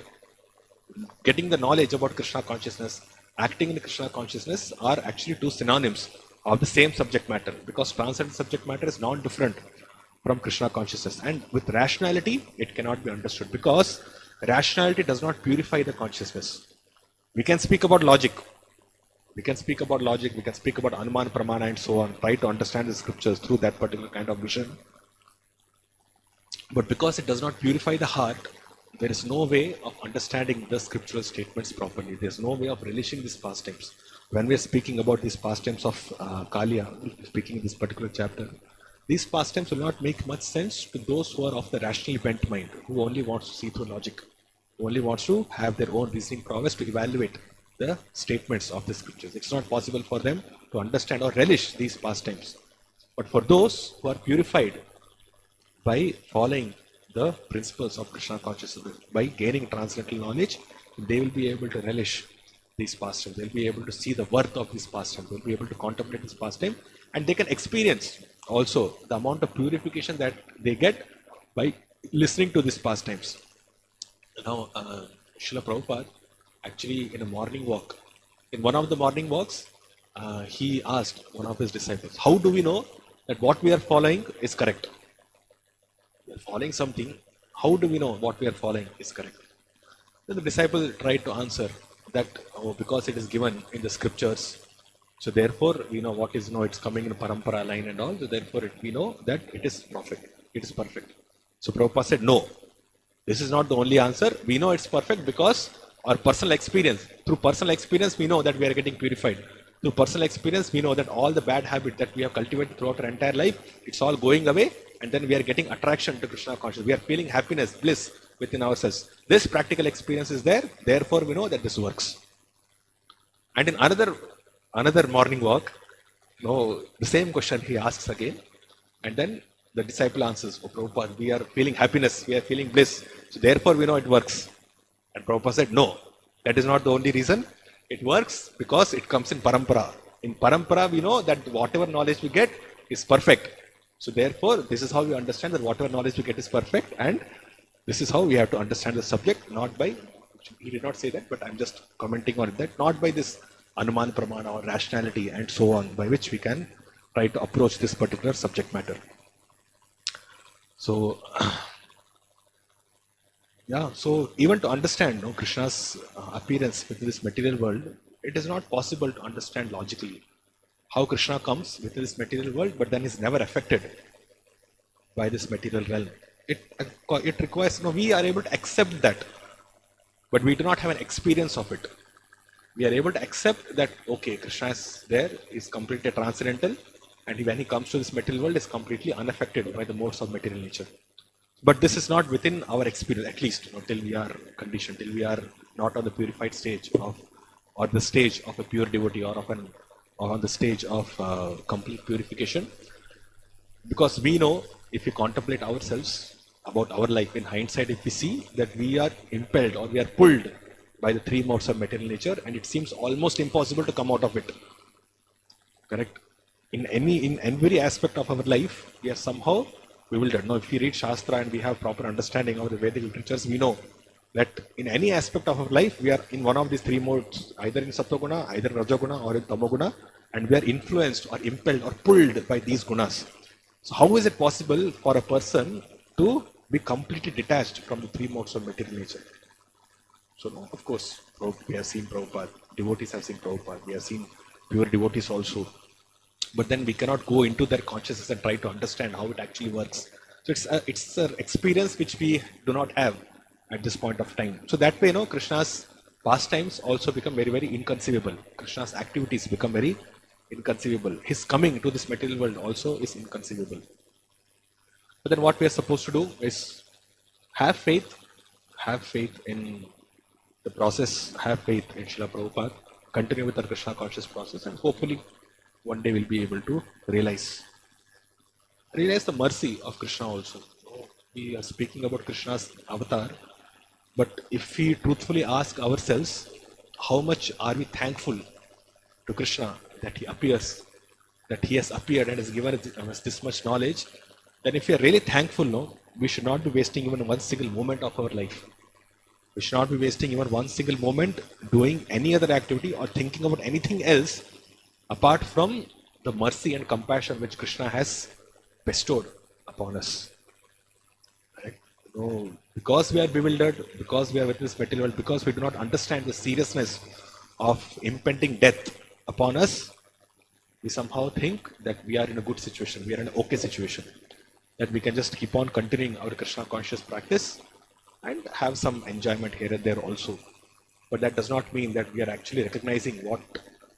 getting the knowledge about Krishna consciousness, acting in Krishna consciousness are actually two synonyms of the same subject matter, because transcendental subject matter is non-different from Krishna consciousness. And with rationality, it cannot be understood because rationality does not purify the consciousness. We can speak about logic. We can speak about Anuman, Pramana and so on, try to understand the scriptures through that particular kind of vision. But because it does not purify the heart, there is no way of understanding the scriptural statements properly. There is no way of relishing these pastimes. When we are speaking about these pastimes of Kalia, speaking in this particular chapter, these pastimes will not make much sense to those who are of the rationally bent mind, who only wants to see through logic, who only wants to have their own reasoning prowess to evaluate the statements of the scriptures. It's not possible for them to understand or relish these pastimes. But for those who are purified by following the principles of Krishna consciousness, by gaining transcendental knowledge, they will be able to relish these pastimes. They'll be able to see the worth of these pastimes. They'll be able to contemplate this pastime, and they can experience also the amount of purification that they get by listening to these pastimes. Now, Srila Prabhupada, actually in a morning walk, in one of the morning walks, he asked one of his disciples, how do we know that what we are following is correct? We are following something, how do we know what we are following is correct? Then the disciple tried to answer that, because it is given in the scriptures, so therefore we know what is, it's coming in parampara line and all, so therefore we know that it is perfect. It is perfect. So Prabhupada said, no, this is not the only answer. We know it's perfect because our personal experience, through personal experience, we know that we are getting purified. Through personal experience, we know that all the bad habits that we have cultivated throughout our entire life, it's all going away, and then we are getting attraction to Krishna consciousness. We are feeling happiness, bliss within ourselves. This practical experience is there, therefore we know that this works. And in another morning walk, the same question he asks again, and then the disciple answers, oh Prabhupada, we are feeling happiness, we are feeling bliss, so therefore we know it works. And Prabhupada said, no, that is not the only reason. It works because it comes in parampara. In parampara, we know that whatever knowledge we get is perfect. So therefore, this is how we understand that whatever knowledge we get is perfect, and this is how we have to understand the subject, not by, he did not say that, but I'm just commenting on that, not by this Anuman Pramana or rationality and so on, by which we can try to approach this particular subject matter. So, so even to understand Krishna's appearance within this material world, it is not possible to understand logically how Krishna comes within this material world, but then is never affected by this material realm. It requires, we are able to accept that, but we do not have an experience of it. We are able to accept that, okay, Krishna is there, is completely transcendental, and when he comes to this material world, is completely unaffected by the modes of material nature. But this is not within our experience, at least till we are conditioned, till we are not on the purified stage of, or the stage of a pure devotee, or on the stage of complete purification. Because we know, if we contemplate ourselves about our life in hindsight, if we see that we are impelled or we are pulled by the three modes of material nature, and it seems almost impossible to come out of it. Correct? In every aspect of our life, we are somehow bewildered. Now, if we read Shastra and we have proper understanding of the Vedic literatures, we know that in any aspect of our life, we are in one of these three modes, either in Sattva-guna, either Rajaguna, or in Tamoguna, and we are influenced or impelled or pulled by these gunas. So how is it possible for a person to be completely detached from the three modes of material nature? So, no, of course, we have seen Prabhupada, devotees have seen Prabhupada, we have seen pure devotees also. But then we cannot go into their consciousness and try to understand how it actually works. So it's an experience which we do not have at this point of time. So that way, Krishna's pastimes also become very, very inconceivable. Krishna's activities become very inconceivable. His coming to this material world also is inconceivable. But then what we are supposed to do is have faith in the process, have faith in Srila Prabhupada, continue with our Krishna conscious process, and hopefully one day we'll be able to realize the mercy of Krishna also. We are speaking about Krishna's avatar, but if we truthfully ask ourselves, how much are we thankful to Krishna that he appears, that he has appeared and has given us this much knowledge, then if we are really thankful, we should not be wasting even one single moment of our life. We should not be wasting even one single moment doing any other activity or thinking about anything else apart from the mercy and compassion which Krishna has bestowed upon us. Right? Because we are bewildered, because we are with this material world, because we do not understand the seriousness of impending death upon us, we somehow think that we are in a good situation, we are in an okay situation, that we can just keep on continuing our Krishna conscious practice and have some enjoyment here and there also. But that does not mean that we are actually recognizing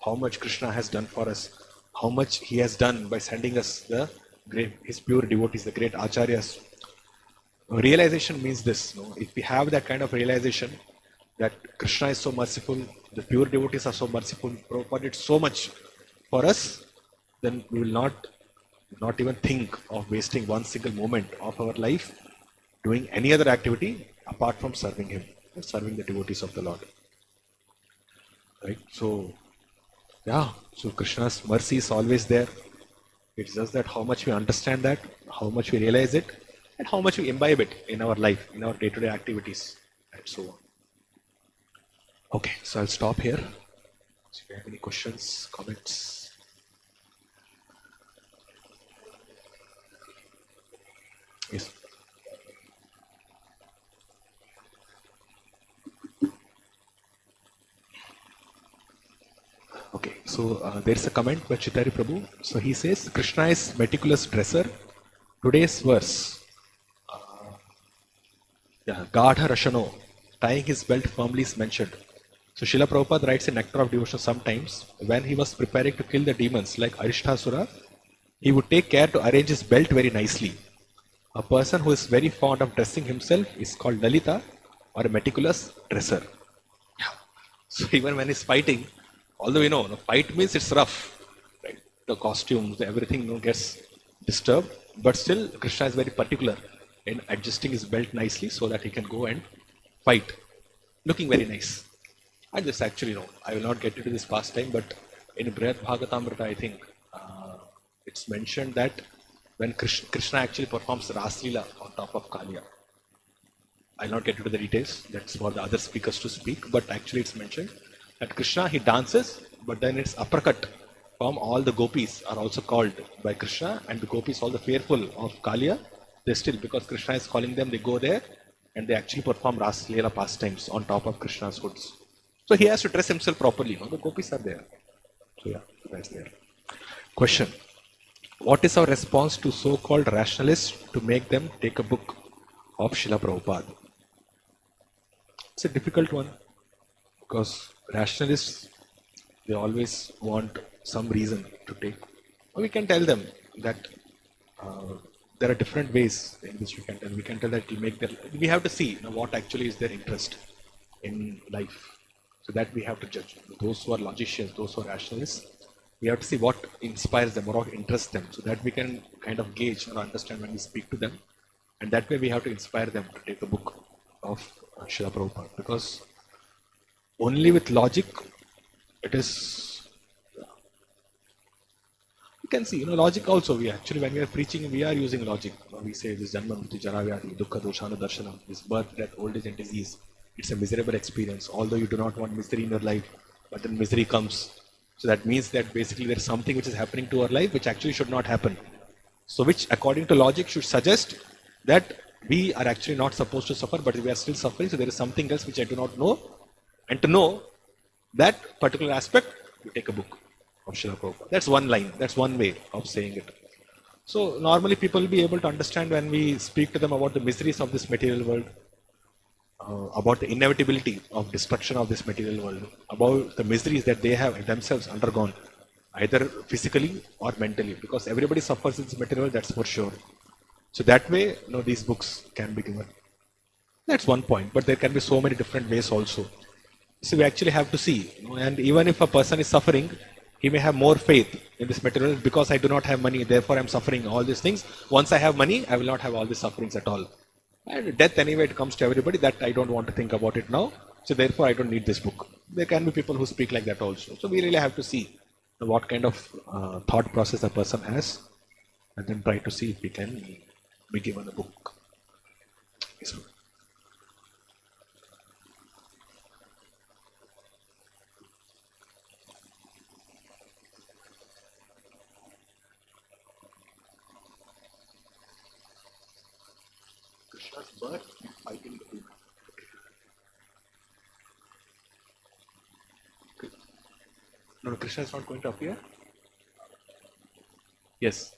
how much Krishna has done for us, how much he has done by sending us the his pure devotees, the great acharyas. Realization means this. If we have that kind of realization that Krishna is so merciful, the pure devotees are so merciful, Prabhupada did so much for us, then we will not even think of wasting one single moment of our life doing any other activity apart from serving him, serving the devotees of the Lord. Right? So, yeah, so Krishna's mercy is always there. It's just that how much we understand that, how much we realize it, and how much we imbibe it in our life, in our day-to-day activities, and so on. Okay, so I'll stop here. So if you have any questions, comments. Yes. Okay, so there's a comment by Chitari Prabhu. So he says, Krishna is meticulous dresser. Today's verse, yeah, Gadha Rashano, tying his belt firmly is mentioned. So Srila Prabhupada writes in Nectar of Devotion sometimes, when he was preparing to kill the demons like Arishtasura, he would take care to arrange his belt very nicely. A person who is very fond of dressing himself is called Lalita or a meticulous dresser. So even when he's fighting, although fight means it's rough, right? The costumes, everything gets disturbed, but still Krishna is very particular in adjusting his belt nicely so that he can go and fight, looking very nice. And this actually, I will not get into this pastime, but in Srimad Bhagavatam, I think it's mentioned that when Krishna actually performs Ras Leela on top of Kaliya, I'll not get into the details, that's for the other speakers to speak, but actually it's mentioned that Krishna, he dances, but then it's uppercut from all the gopis are also called by Krishna, and the gopis, all the fearful of Kaliya, they still, because Krishna is calling them, they go there and they actually perform Ras Leela pastimes on top of Krishna's hoods. So he has to dress himself properly, the gopis are there. So yeah, that's there. Question. What is our response to so-called rationalists to make them take a book of Srila Prabhupada? It's a difficult one because rationalists, they always want some reason to take. We can tell them that there are different ways in which we can tell. We can tell that it will make their. We have to see what actually is their interest in life, so that we have to judge. Those who are logicians, those who are rationalists, we have to see what inspires them or what interests them, so that we can kind of gauge or understand when we speak to them, and that way we have to inspire them to take a book of Srila Prabhupada, because only with logic it is. You can see, logic also. We actually, when we are preaching, we are using logic. We say this Janma Mrityu Jara Vyadhi Dukkha Doshanu Darshanam, this birth, death, old age, and disease. It's a miserable experience. Although you do not want misery in your life, but then misery comes. So that means that basically there is something which is happening to our life which actually should not happen. So which, according to logic, should suggest that we are actually not supposed to suffer, but we are still suffering. So there is something else which I do not know. And to know that particular aspect, you take a book of Srila Prabhupada. That's one line. That's one way of saying it. So normally people will be able to understand when we speak to them about the miseries of this material world, about the inevitability of destruction of this material world, about the miseries that they have themselves undergone, either physically or mentally, because everybody suffers in this material world, that's for sure. So that way, these books can be given. That's one point, but there can be so many different ways also. So we actually have to see, and even if a person is suffering, he may have more faith in this material because I do not have money, therefore I'm suffering all these things. Once I have money, I will not have all these sufferings at all. And death anyway, it comes to everybody, that I don't want to think about it now. So therefore I don't need this book. There can be people who speak like that also. So we really have to see what kind of thought process a person has, and then try to see if we can be given a book. So, Krishna's birth and fighting the demon. No, Krishna is not going to appear? Yes.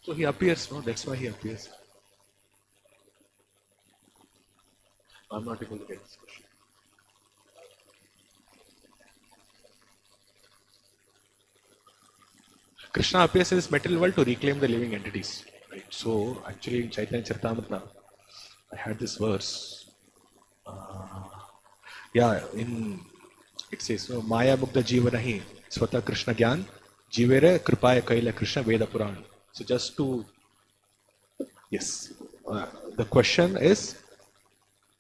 So he appears, no? That's why he appears. I'm not able to get this question. Krishna appears in this material world to reclaim the living entities. Right? So actually in Chaitanya Charitamrita, I had this verse. In it says, so, Maya Mukta Jivanahi Swata Krishna Gyan Jivere Kripaya Kaila Krishna Veda Puran. So just to, yes, the question is,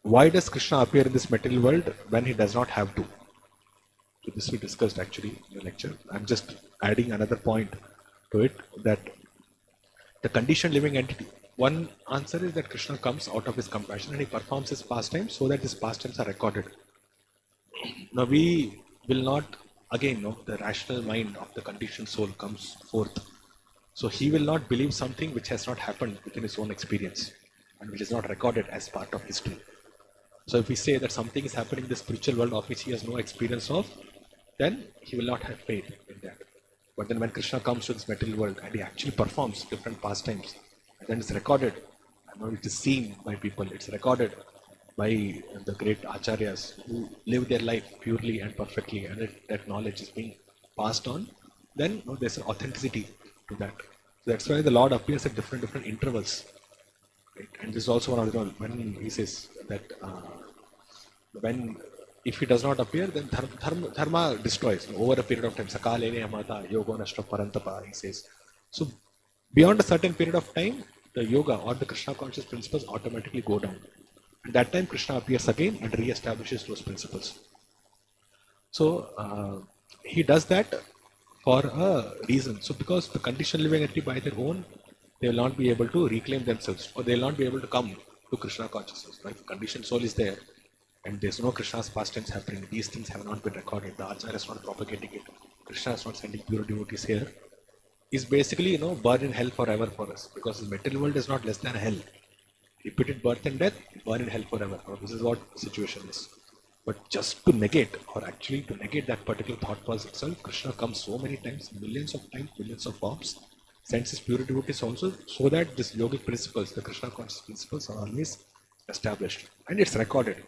why does Krishna appear in this material world when he does not have to? So this we discussed actually in the lecture. I'm just adding another point to it, that the conditioned living entity. One answer is that Krishna comes out of his compassion and he performs his pastimes so that his pastimes are recorded. Now we will not, again, the rational mind of the conditioned soul comes forth. So he will not believe something which has not happened within his own experience and which is not recorded as part of history. So if we say that something is happening in the spiritual world of which he has no experience of, then he will not have faith in that. But then when Krishna comes to this material world and he actually performs different pastimes, and then it's recorded, it is seen by people, it's recorded by the great acharyas who live their life purely and perfectly, and that knowledge is being passed on, then there's an authenticity to that. So that's why the Lord appears at different intervals. Right? And this is also one of the, when he says that if he does not appear, then dharma destroys over a period of time. Sakalene amata yoga nashta parantapa, he says. So beyond a certain period of time, the yoga or the Krishna conscious principles automatically go down. And that time Krishna appears again and re-establishes those principles. So he does that for a reason. So because the conditioned living entity by their own, they will not be able to reclaim themselves, or they will not be able to come to Krishna consciousness. Like the conditioned soul is there, and there's no Krishna's pastimes happening. These things have not been recorded. The Acharya is not propagating it. Krishna is not sending pure devotees here. Is basically, burn in hell forever for us, because the material world is not less than hell. Repeated birth and death, burn in hell forever. This is what the situation is. But just to negate, or actually to negate that particular thought process itself, Krishna comes so many times, millions of times, millions of forms, sends his pure devotees also, so that these yogic principles, the Krishna conscious principles, are always established. And it's recorded.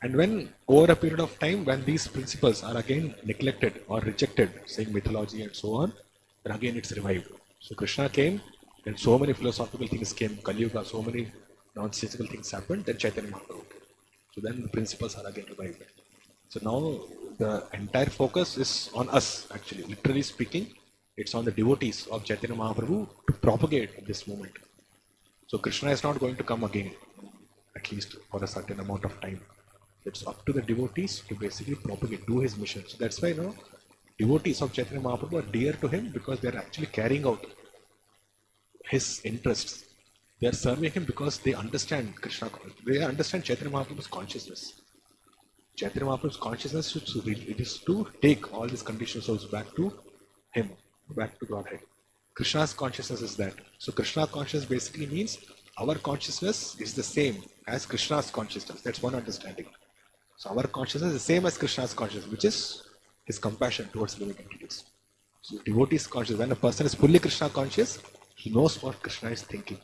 And when, over a period of time, when these principles are again neglected or rejected, saying mythology and so on, then again it's revived. So Krishna came, then so many philosophical things came, Kali Yuga, so many nonsensical things happened, then Chaitanya Mahaprabhu came. So then the principles are again revived. So now the entire focus is on us, actually. Literally speaking, it's on the devotees of Chaitanya Mahaprabhu to propagate this movement. So Krishna is not going to come again, at least for a certain amount of time. It's up to the devotees to basically propagate, do his mission. So that's why devotees of Chaitanya Mahaprabhu are dear to him, because they are actually carrying out his interests. They are serving him because they understand Krishna. They understand Chaitanya Mahaprabhu's consciousness. Chaitanya Mahaprabhu's consciousness is to take all these conditioned souls back to him, back to Godhead. Krishna's consciousness is that. So Krishna consciousness basically means our consciousness is the same as Krishna's consciousness. That's one understanding. So our consciousness is the same as Krishna's consciousness, which is his compassion towards living entities. So devotee's conscious, when a person is fully Krishna conscious, he knows what Krishna is thinking,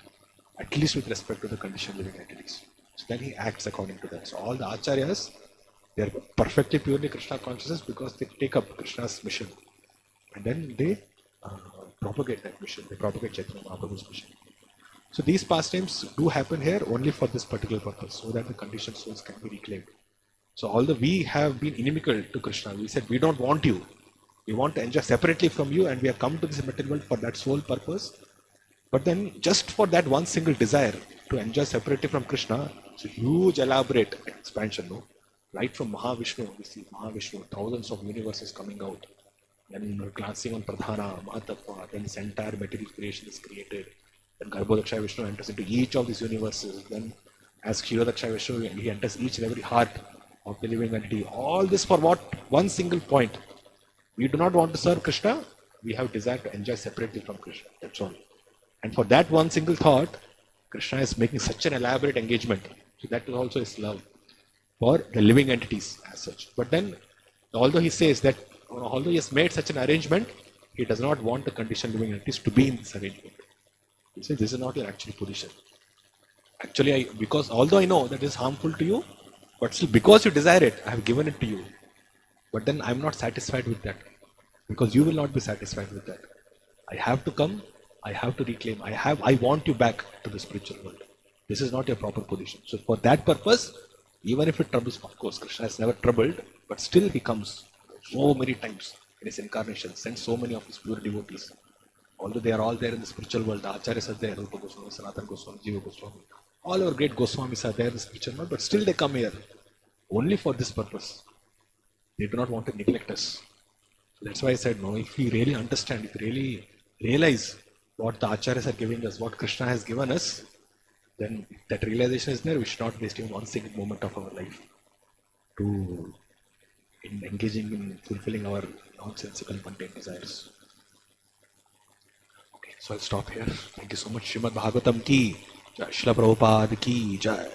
at least with respect to the conditioned living entities. So then he acts according to that. So all the acharyas, they are perfectly purely Krishna consciousness, because they take up Krishna's mission. And then they propagate that mission. They propagate Chaitanya Mahaprabhu's mission. So these pastimes do happen here only for this particular purpose, so that the conditioned souls can be reclaimed. So although we have been inimical to Krishna, we said we don't want you. We want to enjoy separately from you, and we have come to this material world for that sole purpose. But then just for that one single desire to enjoy separately from Krishna, it's a huge elaborate expansion. Right from Mahavishnu, we see Mahavishnu, thousands of universes coming out. Then glancing on Pradhana, Mahatattva, then this entire material creation is created. Then Garbhodaksha Vishnu enters into each of these universes. Then as Kshirodaksha Vishnu, he enters each and every heart of the living entity. All this for what? One single point. We do not want to serve Krishna. We have desire to enjoy separately from Krishna. That's all. And for that one single thought, Krishna is making such an elaborate engagement. So that is also his love for the living entities as such. But then, although he says that, although he has made such an arrangement, he does not want the conditioned living entities to be in this arrangement. He says, this is not your actual position. Actually, because although I know that it is harmful to you, but still because you desire it, I have given it to you. But then I am not satisfied with that, because you will not be satisfied with that. I have to come, I have to reclaim, I want you back to the spiritual world. This is not your proper position. So for that purpose, even if it troubles, of course, Krishna has never troubled, but still he comes so many times in his incarnation, sends so many of his pure devotees. Although they are all there in the spiritual world, the acharyas are there, Rupa Goswami, Sanatana Goswami, Jiva Goswami, all our great Goswamis are there in the spiritual world, but still they come here only for this purpose. They do not want to neglect us. That's why I said, no, if we really understand, if we really realize what the acharyas are giving us, what Krishna has given us, then if that realization is there, we should not waste even one single moment of our life to in engaging in fulfilling our nonsensical mundane desires. Okay, so I'll stop here. Thank you so much. Srimad Bhagavatam ki, Jai Srila Prabhupada ki, Jai.